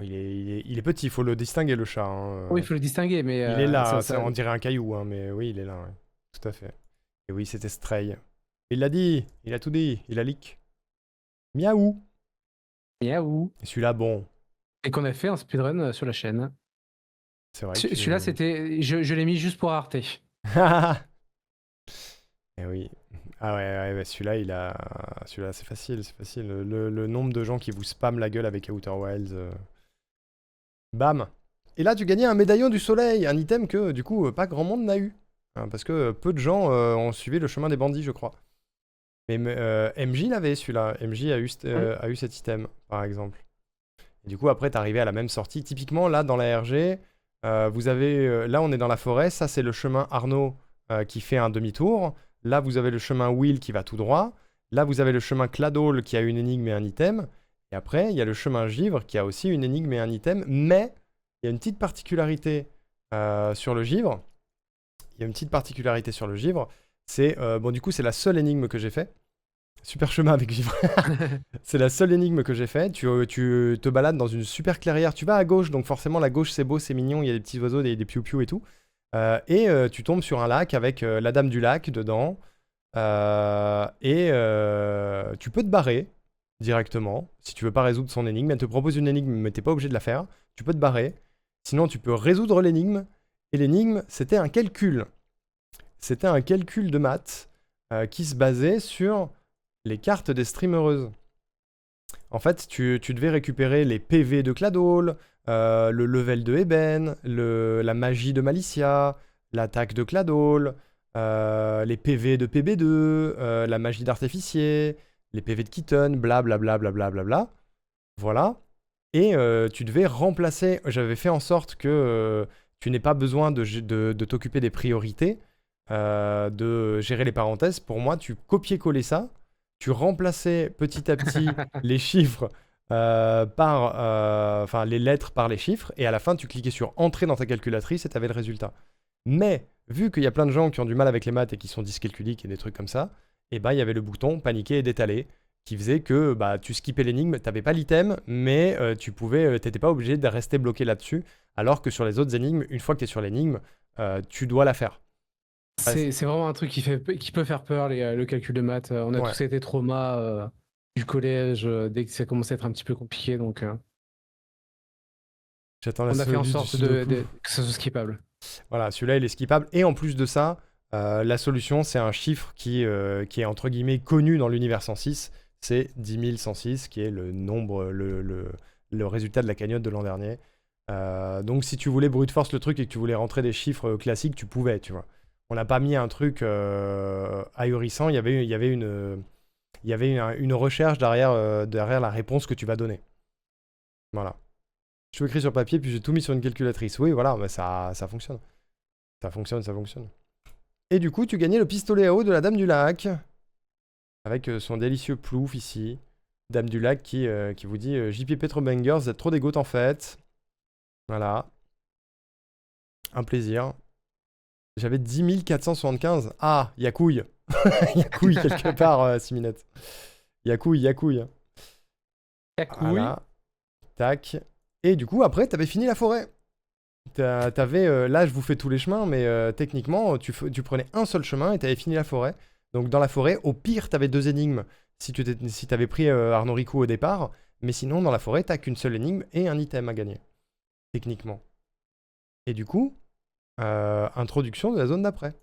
Il est petit, il faut le distinguer, le chat. Hein. Oui, il faut le distinguer, mais Il est là, ça- on dirait un caillou, hein, mais oui, il est là, ouais. Tout à fait. Et oui, c'était Stray. Il l'a dit, il a tout dit, il a leak. Miaou. Miaou. Et celui-là, bon, Et qu'on a fait un speedrun sur la chaîne. c'est vrai Celui-là, c'était. Je l'ai mis juste pour Arte. Eh oui. Ah ouais, celui-là, c'est facile, c'est facile. Le nombre de gens qui vous spamment la gueule avec Outer Wilds. Bam. Et là, tu gagnais un médaillon du soleil, un item que, du coup, pas grand monde n'a eu. Hein, parce que peu de gens ont suivi le chemin des bandits, je crois. Mais MJ l'avait, celui-là. MJ a eu cet item, par exemple. Et du coup, après, t'arrivais à la même sortie. Typiquement, là, dans la RG, vous avez... là, on est dans la forêt. Ça, c'est le chemin Arnaud qui fait un demi-tour. Là, vous avez le chemin Will qui va tout droit. Là, vous avez le chemin Cladol qui a une énigme et un item. Et après, il y a le chemin Givre qui a aussi une énigme et un item. Mais il y a une petite particularité sur le Givre. C'est... bon, du coup, c'est la seule énigme que j'ai fait. Super chemin avec Givre. C'est la seule énigme que j'ai fait. Tu te balades dans une super clairière. Tu vas à gauche, donc forcément, la gauche, c'est beau, c'est mignon. Il y a des petits oiseaux, des piou-piou et tout. Tu tombes sur un lac avec la dame du lac dedans. Tu peux te barrer directement si tu veux pas résoudre son énigme. Elle te propose une énigme, mais t'es pas obligé de la faire. Tu peux te barrer. Sinon, tu peux résoudre l'énigme. Et l'énigme, c'était un calcul. C'était un calcul de maths qui se basait sur les cartes des streamereuses. En fait, tu devais récupérer les PV de Cladol, le level de Eben, la magie de Malicia, l'attaque de Cladol, les PV de PB2, la magie d'Artificier, les PV de Keaton, blablabla. Voilà. Et tu devais remplacer... J'avais fait en sorte que tu n'aies pas besoin de t'occuper des priorités, de gérer les parenthèses. Pour moi, tu copiais-collais ça. Tu remplaçais petit à petit les chiffres par les lettres par les chiffres, et à la fin, tu cliquais sur Entrée dans ta calculatrice et tu avais le résultat. Mais, vu qu'il y a plein de gens qui ont du mal avec les maths et qui sont dyscalculiques et des trucs comme ça, et bah, il y avait le bouton Paniquer et Détaler, qui faisait que bah, tu skippais l'énigme, t'avais pas l'item, mais t'étais pas obligé de rester bloqué là-dessus, alors que sur les autres énigmes, une fois que t'es sur l'énigme, tu dois la faire. C'est vraiment un truc qui peut faire peur, le calcul de maths. On a tous été traumas du collège dès que ça commençait à être un petit peu compliqué, donc J'attends la on a fait en sorte solution que ça soit skippable. Voilà, celui-là il est skippable. Et en plus de ça, la solution c'est un chiffre qui est entre guillemets connu dans l'univers 106. C'est 10 106 qui est le nombre, le résultat de la cagnotte de l'an dernier. Donc si tu voulais brute force le truc et que tu voulais rentrer des chiffres classiques, tu pouvais, tu vois. On n'a pas mis un truc ahurissant, il y avait une recherche derrière la réponse que tu vas donner. Voilà. Je suis écrit sur papier, puis j'ai tout mis sur une calculatrice. Oui, voilà, bah ça fonctionne. Ça fonctionne. Et du coup, tu gagnais le pistolet à eau de la Dame du Lac. Avec son délicieux plouf ici. Dame du Lac qui vous dit JP Petrobangers, vous êtes trop dégoûte en fait. Voilà. Un plaisir. J'avais 10 475. Ah, y'a couille. Y'a couille quelque part, Siminette. Y'a couille. Voilà. Tac. Et du coup, après, t'avais fini la forêt. Là, je vous fais tous les chemins, mais techniquement, tu prenais un seul chemin et t'avais fini la forêt. Donc dans la forêt, au pire, t'avais 2 énigmes si t'avais pris Arnaud Ricou au départ. Mais sinon, dans la forêt, t'as qu'une seule énigme et un item à gagner. Techniquement. Et du coup, introduction de la zone d'après.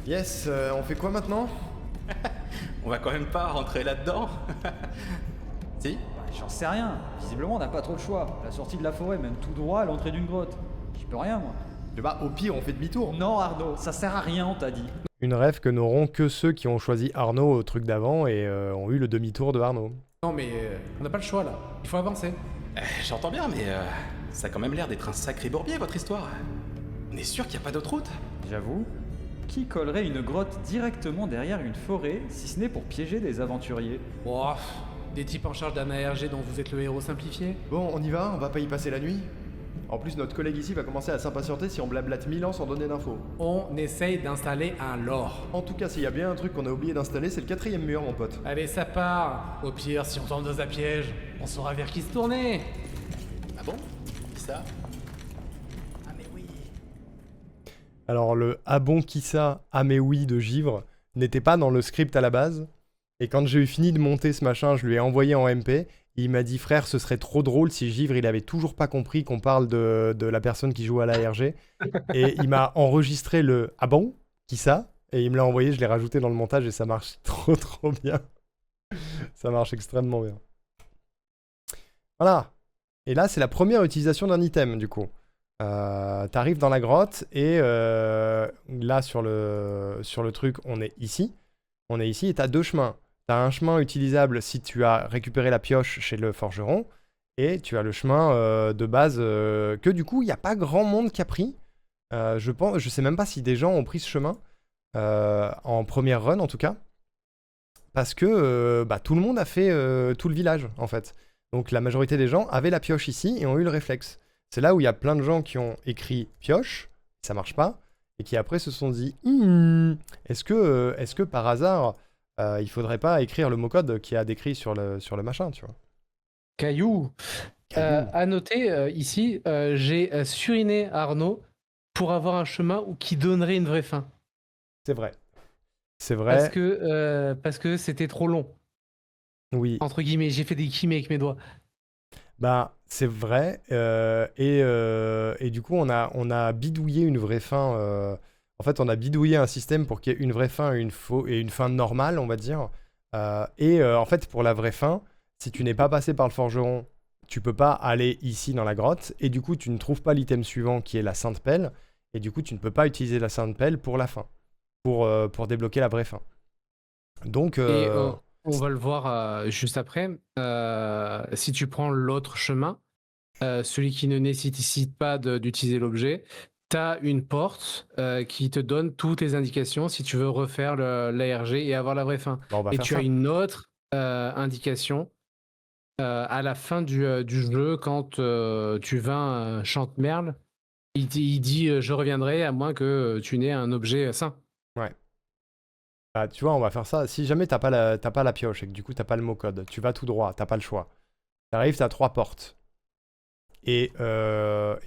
Yes, on fait quoi maintenant? On va quand même pas rentrer là-dedans. Si? Bah, j'en sais rien. Visiblement, on n'a pas trop le choix. La sortie de la forêt mène tout droit à l'entrée d'une grotte. J'y peux rien, moi. Bah, au pire, on fait demi-tour. Non, Arnaud, ça sert à rien, on t'a dit. Une rêve que n'auront que ceux qui ont choisi Arnaud au truc d'avant et ont eu le demi-tour de Arnaud. Non mais on n'a pas le choix là, il faut avancer. J'entends bien, mais ça a quand même l'air d'être un sacré bourbier, votre histoire. On est sûr qu'il n'y a pas d'autre route? J'avoue. Qui collerait une grotte directement derrière une forêt, si ce n'est pour piéger des aventuriers? Oh, des types en charge d'un ARG dont vous êtes le héros simplifié. Bon, on y va, on va pas y passer la nuit. En plus, notre collègue ici va commencer à s'impatienter si on blablate 1000 ans sans donner d'infos. On essaye d'installer un lore. En tout cas, s'il y a bien un truc qu'on a oublié d'installer, c'est le 4ème mur, mon pote. Allez, ça part. Au pire, si on tombe dans un piège, on saura vers qui se tourner. Ah bon? Qui ça? Ah mais oui. Alors, le « ah bon, qui ça? Ah mais oui » de Givre n'était pas dans le script à la base. Et quand j'ai eu fini de monter ce machin, je lui ai envoyé en MP. Il m'a dit, frère, ce serait trop drôle si Givre, il avait toujours pas compris qu'on parle de la personne qui joue à l'ARG. Et il m'a enregistré le « ah bon? Qui ça ?» Et il me l'a envoyé, je l'ai rajouté dans le montage et ça marche trop bien. Ça marche extrêmement bien. Voilà. Et là, c'est la première utilisation d'un item, du coup. T'arrives dans la grotte et là, sur le truc, on est ici. On est ici et t'as 2 chemins. T'as un chemin utilisable si tu as récupéré la pioche chez le forgeron, et tu as le chemin de base que du coup, il n'y a pas grand monde qui a pris. Je sais même pas si des gens ont pris ce chemin, en première run en tout cas, parce que tout le monde a fait tout le village en fait. Donc la majorité des gens avaient la pioche ici et ont eu le réflexe. C'est là où il y a plein de gens qui ont écrit pioche, ça marche pas, et qui après se sont dit est-ce que par hasard il faudrait pas écrire le mot-code qui a décrit sur le machin, tu vois. Caillou. À noter, ici, j'ai suriné Arnaud pour avoir un chemin qui donnerait une vraie fin. C'est vrai. C'est vrai. Parce que c'était trop long. Oui. Entre guillemets, j'ai fait des guillemets avec mes doigts. Bah, c'est vrai. Et du coup, on a bidouillé une vraie fin. En fait, on a bidouillé un système pour qu'il y ait une vraie fin et une fin normale, on va dire. En fait, pour la vraie fin, si tu n'es pas passé par le forgeron, tu peux pas aller ici dans la grotte. Et du coup, tu ne trouves pas l'item suivant qui est la Sainte Pelle. Et du coup, tu ne peux pas utiliser la Sainte Pelle pour la fin. Pour débloquer la vraie fin. Donc... on va le voir juste après. Si tu prends l'autre chemin, celui qui ne nécessite pas d'utiliser l'objet, tu as une porte qui te donne toutes les indications si tu veux refaire l'ARG et avoir la vraie fin. Bon, et tu as une autre indication à la fin du jeu quand tu vas chante merle. Il dit je reviendrai à moins que tu n'aies un objet sain. Ouais. Bah, tu vois, on va faire ça. Si jamais t'as pas la pioche et que du coup t'as pas le mot-code, tu vas tout droit, t'as pas le choix. T'arrives, t'as 3 portes. Et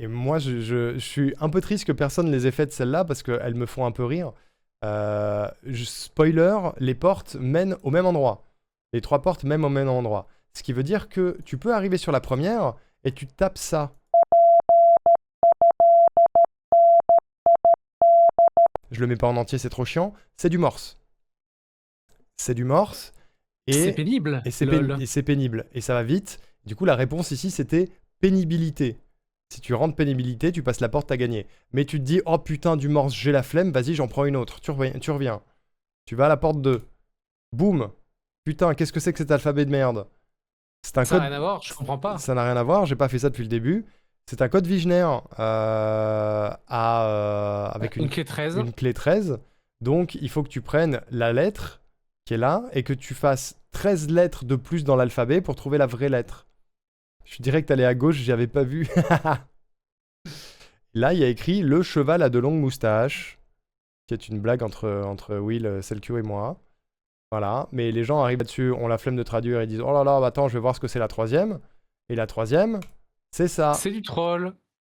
moi, je suis un peu triste que personne les ait faites celles-là parce qu'elles me font un peu rire. Spoiler, les portes mènent au même endroit. Les 3 portes mènent au même endroit. Ce qui veut dire que tu peux arriver sur la première et tu tapes ça. Je le mets pas en entier, c'est trop chiant. C'est du morse. C'est du morse. Et c'est pénible. Et c'est pénible. Et ça va vite. Du coup, la réponse ici, c'était pénibilité. Si tu rentres pénibilité, tu passes la porte, t'as gagné. Mais tu te dis, oh putain, du morse, j'ai la flemme, vas-y, j'en prends une autre. Tu reviens. Tu vas à la porte 2. Boum. Putain, qu'est-ce que c'est que cet alphabet de merde? C'est un ça code... n'a rien à voir, je comprends pas. Ça n'a rien à voir, j'ai pas fait ça depuis le début. C'est un code Wigner avec une clé 13. Une clé 13. Donc, il faut que tu prennes la lettre qui est là et que tu fasses 13 lettres de plus dans l'alphabet pour trouver la vraie lettre. Je suis direct allé à gauche, j'y avais pas vu. Là, il y a écrit « Le cheval a de longues moustaches », qui est une blague entre Will, Selkio et moi. Voilà, mais les gens arrivent là-dessus, ont la flemme de traduire et disent oh là là, bah attends, je vais voir ce que c'est la troisième. Et la troisième, c'est ça. C'est du troll.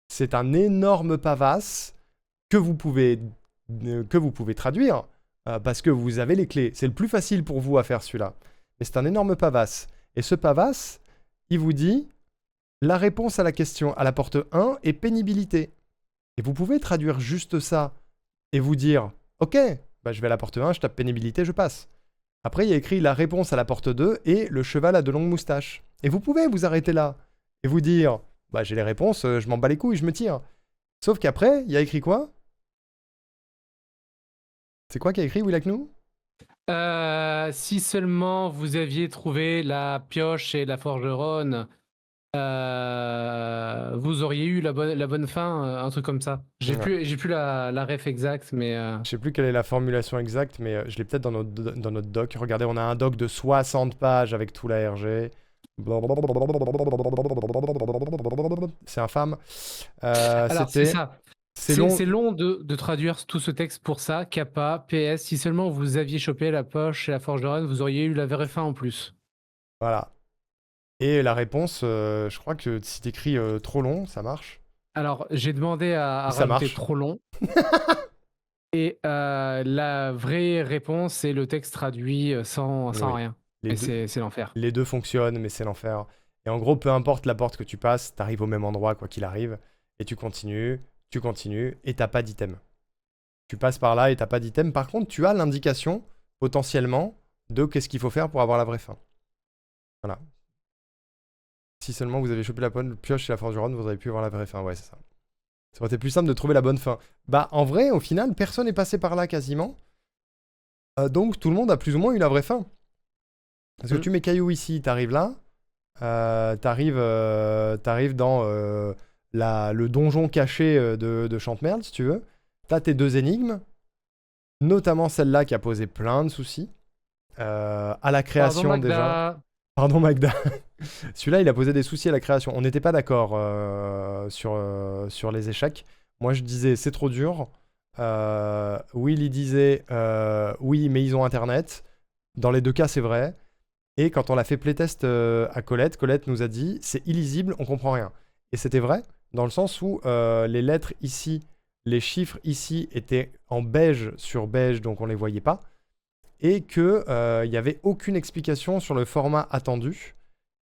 C'est un énorme pavasse que vous pouvez traduire parce que vous avez les clés. C'est le plus facile pour vous à faire celui-là. Mais c'est un énorme pavasse. Et ce pavasse, il vous dit la réponse à la question à la porte 1 est pénibilité. Et vous pouvez traduire juste ça et vous dire ok, bah je vais à la porte 1, je tape pénibilité, je passe. Après, il y a écrit la réponse à la porte 2 et le cheval a de longues moustaches. Et vous pouvez vous arrêter là et vous dire bah j'ai les réponses, je m'en bats les couilles, je me tire. Sauf qu'après, il y a écrit quoi? C'est quoi qui a écrit Will Aknou? Si seulement vous aviez trouvé la pioche et la forgeronne, vous auriez eu la bonne fin, un truc comme ça. J'ai plus la ref exacte, mais... Je sais plus quelle est la formulation exacte, mais je l'ai peut-être dans notre doc. Regardez, on a un doc de 60 pages avec tout l'ARG. C'est infâme. Alors, c'est ça. C'est long. C'est long de traduire tout ce texte pour ça. Kappa, PS, si seulement vous aviez chopé la poche et la forgeronne, vous auriez eu la vraie fin en plus. Voilà. Et la réponse, je crois que si t'écris trop long, ça marche. Alors, j'ai demandé à ça rajouter marche. trop long. Et la vraie réponse, c'est le texte traduit sans rien. Et c'est l'enfer. Les deux fonctionnent, mais c'est l'enfer. Et en gros, peu importe la porte que tu passes, t'arrives au même endroit, quoi qu'il arrive. Et tu continues, et t'as pas d'item. Tu passes par là et t'as pas d'item. Par contre, tu as l'indication, potentiellement, de qu'est-ce qu'il faut faire pour avoir la vraie fin. Voilà. Si seulement vous avez chopé la pioche et la forgeronne, vous auriez pu avoir la vraie fin. Ouais, c'est ça. Ça aurait été plus simple de trouver la bonne fin. Bah, en vrai, au final, personne n'est passé par là quasiment. Donc, tout le monde a plus ou moins eu la vraie fin. Parce que tu mets caillou ici, t'arrives là. T'arrives dans le donjon caché de Chantemerde, si tu veux. T'as tes deux énigmes. Notamment celle-là qui a posé plein de soucis. À la création, Pardon, déjà. Pardon, Magda. Celui-là, il a posé des soucis à la création. On n'était pas d'accord sur les échecs. Moi, je disais, c'est trop dur. Will, il disait, oui, mais ils ont Internet. Dans les deux cas, c'est vrai. Et quand on l'a fait playtest à Colette, Colette nous a dit, c'est illisible, on comprend rien. Et c'était vrai, dans le sens où les lettres ici, les chiffres ici étaient en beige sur beige, donc on les voyait pas. Et qu'il n'y avait aucune explication sur le format attendu.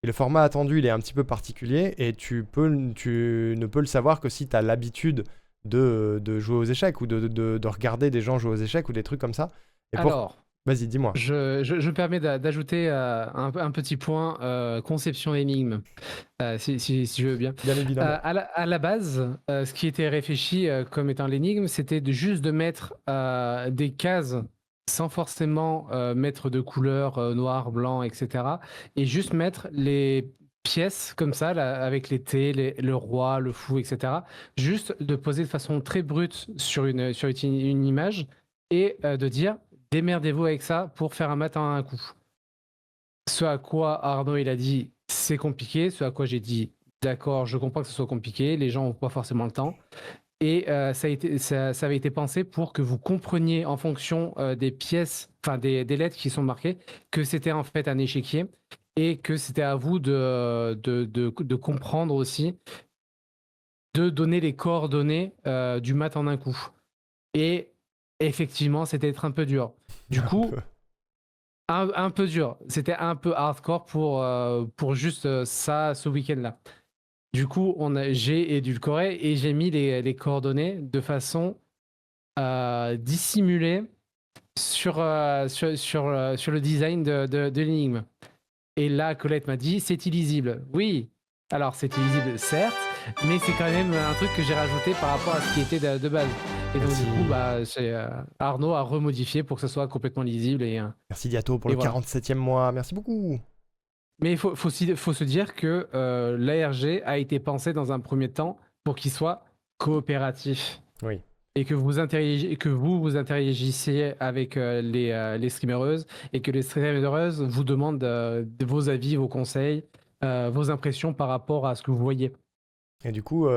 Et le format attendu, il est un petit peu particulier, et tu ne peux le savoir que si tu as l'habitude de jouer aux échecs, ou de regarder des gens jouer aux échecs, ou des trucs comme ça. Et alors, vas-y, dis-moi. Je me permets d'ajouter un petit point conception d'énigme, si je veux bien. Bien évidemment. À la base, ce qui était réfléchi comme étant l'énigme, c'était juste de mettre des cases sans forcément mettre de couleur noir, blanc, etc. Et juste mettre les pièces comme ça, là, avec les T, le roi, le fou, etc. Juste de poser de façon très brute sur une image et de dire démerdez-vous avec ça pour faire un mat en un coup. Ce à quoi Arnaud il a dit c'est compliqué, ce à quoi j'ai dit d'accord, je comprends que ce soit compliqué, les gens n'ont pas forcément le temps. Et ça avait été pensé pour que vous compreniez en fonction des pièces, enfin des lettres qui sont marquées, que c'était en fait un échiquier et que c'était à vous de comprendre aussi, de donner les coordonnées du mat en un coup. Et effectivement, c'était être un peu dur. Du coup, un peu dur. C'était un peu hardcore pour juste ça, ce week-end-là. Du coup, j'ai édulcoré et j'ai mis les coordonnées de façon dissimulée sur le design de l'énigme. Et là, Colette m'a dit, c'est illisible. Oui, alors c'est illisible, certes, mais c'est quand même un truc que j'ai rajouté par rapport à ce qui était de base. Et donc, du coup, Arnaud a remodifié pour que ce soit complètement lisible. Merci Diato pour le 47e mois. Merci beaucoup. Mais il faut se dire que l'ARG a été pensé dans un premier temps pour qu'il soit coopératif. Oui. Et que vous vous interagissiez avec les streamereuses et que les streamereuses vous demandent vos avis, vos conseils, vos impressions par rapport à ce que vous voyez. Et du coup,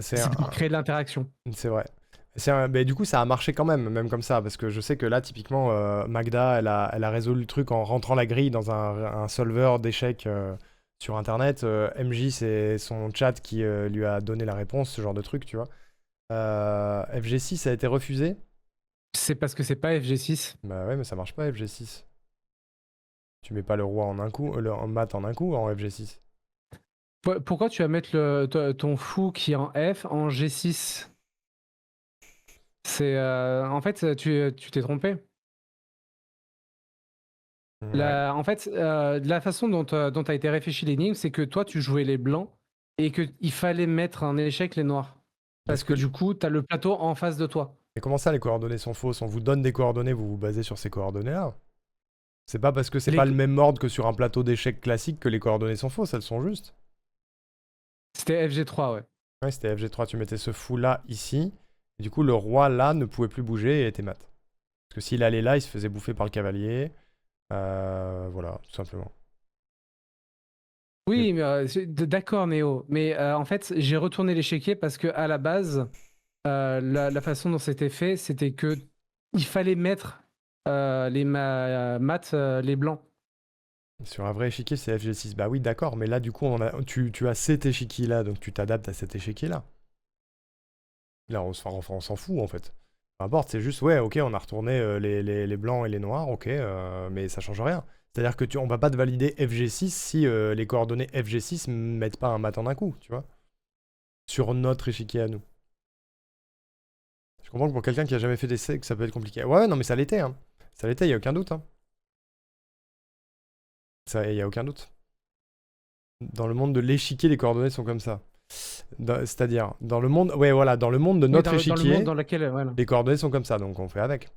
c'est pour créer de l'interaction. C'est vrai. Mais du coup, ça a marché quand même, même comme ça, parce que je sais que là, typiquement, Magda, elle a résolu le truc en rentrant la grille dans un solveur d'échecs sur Internet. MJ, c'est son chat qui lui a donné la réponse, ce genre de truc, tu vois. FG6 a été refusé. C'est parce que c'est pas FG6. Bah ouais, mais ça marche pas, FG6. Tu mets pas le roi en un coup, en mat en un coup en FG6. Pourquoi tu vas mettre ton fou qui est en F en G6? En fait, tu t'es trompé. Ouais. En fait, la façon dont a été réfléchi l'énigme, c'est que toi, tu jouais les blancs et qu'il fallait mettre en échec les noirs. Parce que du coup, tu as le plateau en face de toi. Mais comment ça, les coordonnées sont fausses? On vous donne des coordonnées, vous vous basez sur ces coordonnées-là. C'est pas parce que c'est pas le même ordre que sur un plateau d'échecs classique que les coordonnées sont fausses, elles sont justes. C'était FG3, ouais. Ouais, c'était FG3, tu mettais ce fou-là ici. Et du coup, le roi, là, ne pouvait plus bouger et était mat. Parce que s'il allait là, il se faisait bouffer par le cavalier. Voilà, tout simplement. Oui, mais d'accord, Néo. Mais en fait, j'ai retourné l'échiquier parce que à la base, la façon dont c'était fait, c'était que il fallait mettre les mat, les blancs. Sur un vrai échiquier, c'est FG6. Bah oui, d'accord, mais là, du coup, tu as cet échiquier-là, donc tu t'adaptes à cet échiquier-là. Là, on s'en fout, en fait. Peu importe, c'est juste, ouais, ok, on a retourné les blancs et les noirs, ok, mais ça change rien. C'est-à-dire que on va pas te valider FG6 si les coordonnées FG6 mettent pas un mat en un coup, tu vois. Sur notre échiquier à nous. Je comprends que pour quelqu'un qui a jamais fait d'essai, que ça peut être compliqué. Ouais, non, mais ça l'était, hein. Ça l'était, y a aucun doute, hein. Ça, y a aucun doute. Dans le monde de l'échiquier, les coordonnées sont comme ça. C'est-à-dire, dans le monde... Ouais, voilà, dans le monde de notre échiquier, dans le monde dans lequel, voilà. les coordonnées sont comme ça, donc on fait avec.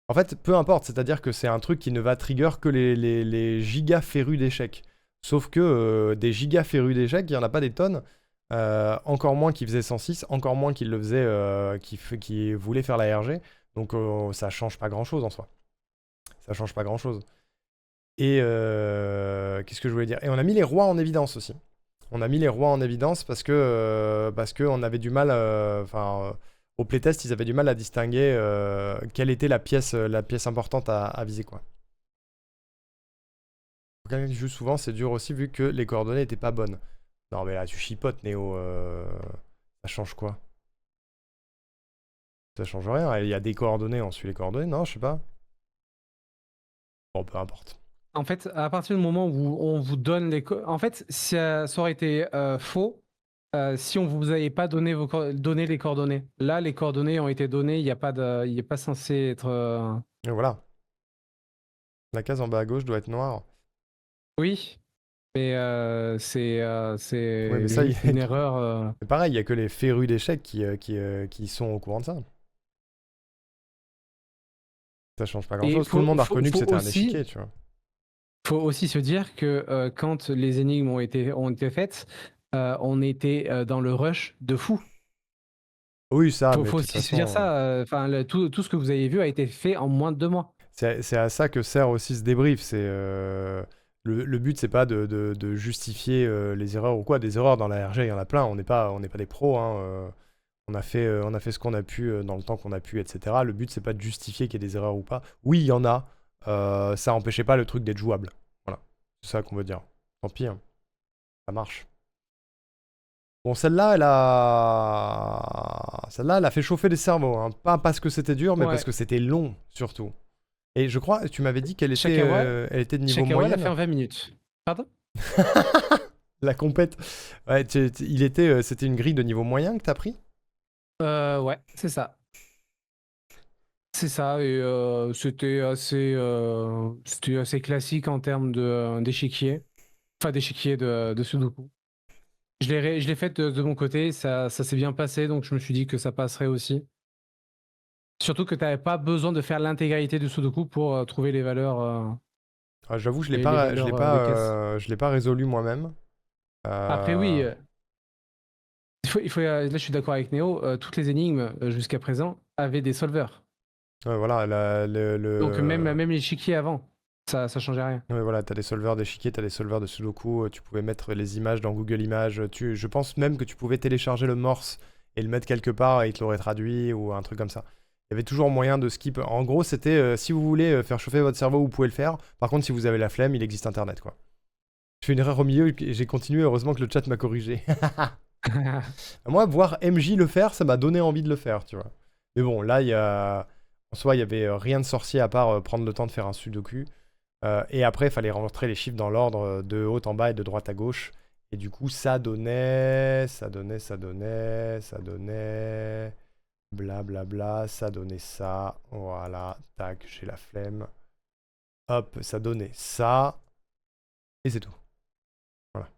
En fait, peu importe, c'est-à-dire que c'est un truc qui ne va trigger que les gigas férus d'échecs. Sauf que des gigas férus d'échecs, il n'y en a pas des tonnes. Encore moins qui faisaient 106, encore moins qui le faisaient, qui voulaient faire la RG. Donc ça change pas grand-chose en soi. Ça change pas grand-chose. Et qu'est-ce que je voulais dire? Et on a mis les rois en évidence aussi. On a mis les rois en évidence parce que on avait du mal... au playtest, ils avaient du mal à distinguer quelle était la pièce importante à viser, quoi. Pour quelqu'un qui joue souvent, c'est dur aussi vu que les coordonnées n'étaient pas bonnes. Non mais là, tu chipotes, Néo. Ça change quoi? Ça change rien. Il y a des coordonnées, on suit les coordonnées. Non, je sais pas. Bon, peu importe. En fait, à partir du moment où on vous donne les... En fait, ça aurait été faux si on vous avait pas donné les coordonnées. Là, les coordonnées ont été données, il n'y a pas censé être... Et voilà. La case en bas à gauche doit être noire. Oui, mais c'est Ouais, mais ça, une erreur. C'est pareil, il y a que les férus d'échecs qui sont au courant de ça. Ça change pas grand-chose. Tout le monde a reconnu que c'était un échiquier, tu vois. Faut aussi se dire que quand les énigmes ont été faites, on était dans le rush de fou. Oui, ça, mais Faut de toute aussi se dire façon, ça. Tout ce que vous avez vu a été fait en moins de 2 mois. c'est à ça que sert aussi ce débrief. C'est le but, c'est pas de justifier les erreurs ou quoi. Des erreurs dans la RG, il y en a plein. On n'est pas des pros, hein. On a fait ce qu'on a pu dans le temps qu'on a pu, etc. Le but, c'est pas de justifier qu'il y ait des erreurs ou pas. Oui, il y en a. Ça empêchait pas le truc d'être jouable. Voilà. C'est ça qu'on veut dire. Tant pis, hein. Ça marche. Bon, celle-là, elle a fait chauffer les cerveaux, hein. Pas parce que c'était dur, mais Ouais. parce que c'était long, surtout. Et je crois, tu m'avais dit qu'elle était, Shakawa, elle était de niveau Shakawa l'a moyen. fait en 20 minutes. Pardon? La compète. Ouais, c'était une grille de niveau moyen que t'as pris? Ouais, c'est ça. C'est ça, et c'était assez classique en termes d'échiquier. Enfin, d'échiquier de Sudoku. Je l'ai fait de mon côté, ça s'est bien passé, donc je me suis dit que ça passerait aussi. Surtout que tu n'avais pas besoin de faire l'intégralité du Sudoku pour trouver les valeurs. Ah, j'avoue, je l'ai les pas, valeurs, je l'ai pas résolu moi-même. Après, oui, là je suis d'accord avec Néo, toutes les énigmes jusqu'à présent avaient des solvers. Voilà, Donc même l'échiquier avant, ça changeait rien. Ouais, voilà, t'as des solveurs d'échiquier, t'as des solveurs de Sudoku, tu pouvais mettre les images dans Google Images. Je pense même que tu pouvais télécharger le morse et le mettre quelque part et il te l'aurait traduit ou un truc comme ça. Il y avait toujours moyen de skip. En gros, c'était si vous voulez faire chauffer votre cerveau, vous pouvez le faire. Par contre, si vous avez la flemme, il existe Internet, quoi. Je fais une erreur au milieu et j'ai continué. Heureusement que le chat m'a corrigé. Moi, voir MJ le faire, ça m'a donné envie de le faire, tu vois. Mais bon, là, en soi, il y avait rien de sorcier à part prendre le temps de faire un sudoku. Et après, il fallait rentrer les chiffres dans l'ordre de haut en bas et de droite à gauche. Et du coup, ça donnait... Blablabla, ça donnait ça. Voilà, tac, j'ai la flemme. Hop, ça donnait ça. Et c'est tout. Voilà.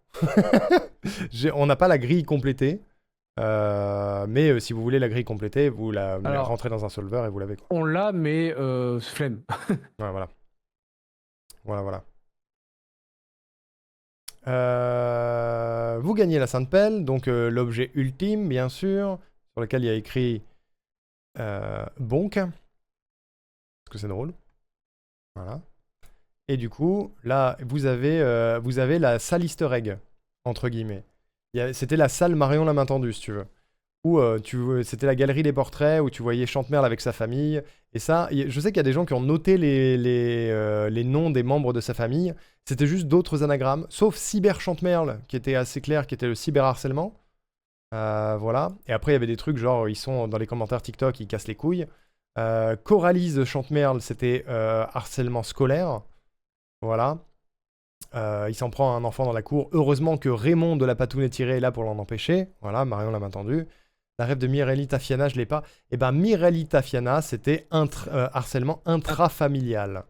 On n'a pas la grille complétée. Mais si vous voulez la grille complétée, vous la rentrez dans un solver et vous l'avez, quoi. On l'a, mais flemme. Ouais, voilà. Voilà. Vous gagnez la Sainte Pelle, donc l'objet ultime, bien sûr, sur lequel il y a écrit Bonk. Parce que c'est drôle. Voilà. Et du coup, là, vous avez la salle easter egg, entre guillemets. C'était la salle Marion la main tendue, si tu veux. Où c'était la galerie des portraits, où tu voyais Chantemerle avec sa famille. Et ça, je sais qu'il y a des gens qui ont noté les noms des membres de sa famille. C'était juste d'autres anagrammes, sauf Cyber Chantemerle, qui était assez clair, qui était le cyberharcèlement. Voilà. Et après, il y avait des trucs genre, ils sont dans les commentaires TikTok, ils cassent les couilles. Coralise Chantemerle, c'était harcèlement scolaire. Voilà. Il s'en prend à un enfant dans la cour. Heureusement que Raymond de la Patoune est tiré est là pour l'en empêcher. Voilà, Marion l'a main tendue. La rêve de Mireille Tafiana, je l'ai pas. Et ben Mireille Tafiana, c'était harcèlement intrafamilial.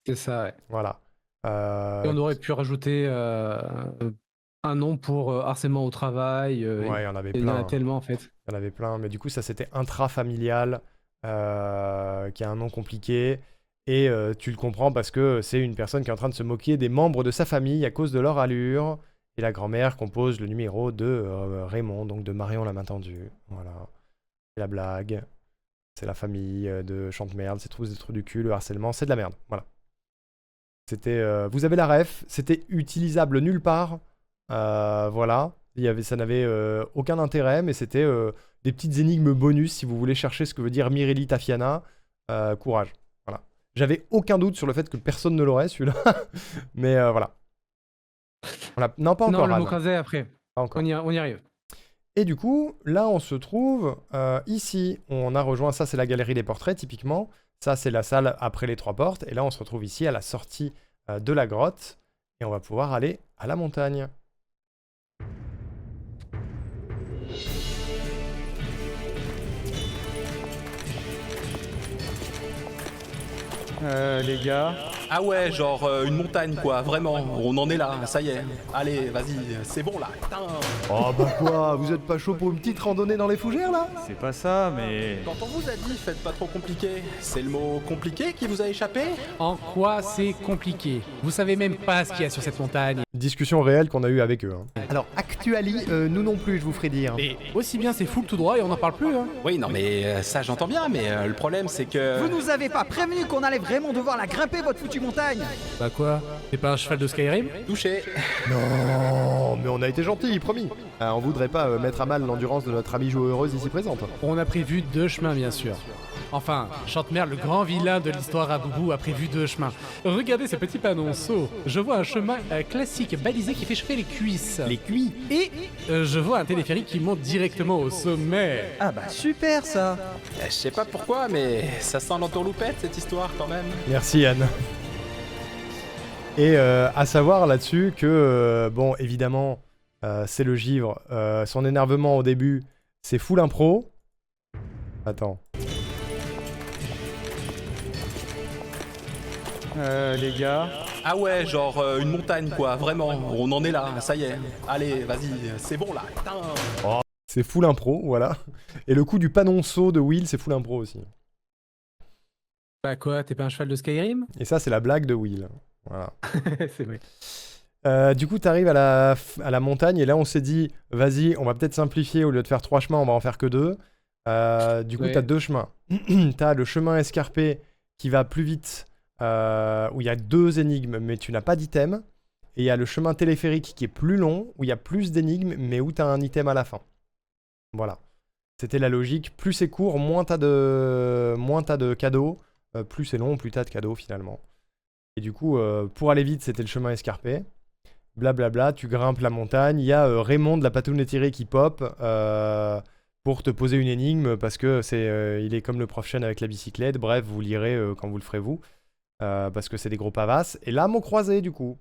C'est ça, ouais. Voilà. Et on aurait pu rajouter un nom pour harcèlement au travail. Ouais, il y en avait il y en plein. a tellement, en fait. Il y en avait plein. Mais du coup, ça, c'était intrafamilial, qui a un nom compliqué. Et tu le comprends parce que c'est une personne qui est en train de se moquer des membres de sa famille à cause de leur allure. Et la grand-mère compose le numéro de Raymond, donc de Marion la main tendue. Voilà. C'est la blague. C'est la famille de Chantemerle. C'est tous des trous du cul. Le harcèlement, c'est de la merde. Voilà. C'était... vous avez la ref. C'était utilisable nulle part. Voilà. Ça n'avait aucun intérêt, mais c'était des petites énigmes bonus si vous voulez chercher ce que veut dire Mireille Tafiana. Courage. Voilà. J'avais aucun doute sur le fait que personne ne l'aurait, celui-là. Mais voilà. Non, pas encore. Non, le Anne. mot crasé après. Pas encore. On y arrive. Et du coup, là, on se trouve ici. On a rejoint, ça, c'est la galerie des portraits, typiquement. Ça, c'est la salle après les 3 portes. Et là, on se retrouve ici à la sortie de la grotte. Et on va pouvoir aller à la montagne. Les gars. Ah ouais, genre une montagne quoi, vraiment, on en est là, ça y est. Allez, vas-y, c'est bon là, putain. Oh bah quoi, vous êtes pas chaud pour une petite randonnée dans les fougères là? C'est pas ça, mais... Quand on vous a dit faites pas trop compliqué, c'est le mot compliqué qui vous a échappé? En quoi c'est compliqué? Vous savez même pas ce qu'il y a sur cette montagne. Discussion réelle qu'on a eue avec eux. Hein. Alors, Actuali, nous non plus, je vous ferai dire. Mais aussi bien c'est full tout droit et on n'en parle plus, hein. Oui, non mais ça j'entends bien, mais le problème c'est que... Vous nous avez pas prévenu qu'on allait vraiment devoir la grimper, votre foutue montagne. Bah quoi? C'est pas un cheval de Skyrim? Touché. Non, mais on a été gentils, promis. On voudrait pas mettre à mal l'endurance de notre amie joueuse ici présente. On a prévu 2 chemins, bien sûr. Enfin, Chantemerle, le grand vilain de l'histoire à Boubou, a prévu 2 chemins. Regardez ce petit panonceau. Je vois un chemin classique balisé qui fait chauffer les cuisses. Les cuits. Et je vois un téléphérique qui monte directement au sommet. Ah bah super ça. Je sais pas pourquoi, mais ça sent l'entourloupette cette histoire quand même. Merci Anne. Et à savoir là-dessus que, bon, évidemment, c'est le givre. Son énervement au début, c'est full impro. Attends. Les gars. Ah ouais, genre une montagne quoi, vraiment, on en est là, ça y est. Allez, vas-y, c'est bon là, putain. C'est full impro, voilà. Et le coup du panonceau de Will, c'est full impro aussi. Bah quoi, t'es pas un cheval de Skyrim? Et ça, c'est la blague de Will. Voilà. C'est vrai. Du coup, t'arrives à la montagne et là, on s'est dit, vas-y, on va peut-être simplifier. Au lieu de faire 3 chemins, on va en faire que 2. Du coup, Ouais. t'as 2 chemins. T'as le chemin escarpé qui va plus vite, où il y a 2 énigmes, mais tu n'as pas d'item. Et il y a le chemin téléphérique qui est plus long, où il y a plus d'énigmes, mais où t'as un item à la fin. Voilà. C'était la logique. Plus c'est court, moins t'as de cadeaux. Plus c'est long, plus t'as de cadeaux finalement. Et du coup, pour aller vite, c'était le chemin escarpé. Blablabla, tu grimpes la montagne. Il y a Raymond de la patoune étirée qui pop pour te poser une énigme parce que il est comme le prof Chen avec la bicyclette. Bref, vous lirez quand vous le ferez vous. Parce que c'est des gros pavasses. Et là, mot croisé du coup.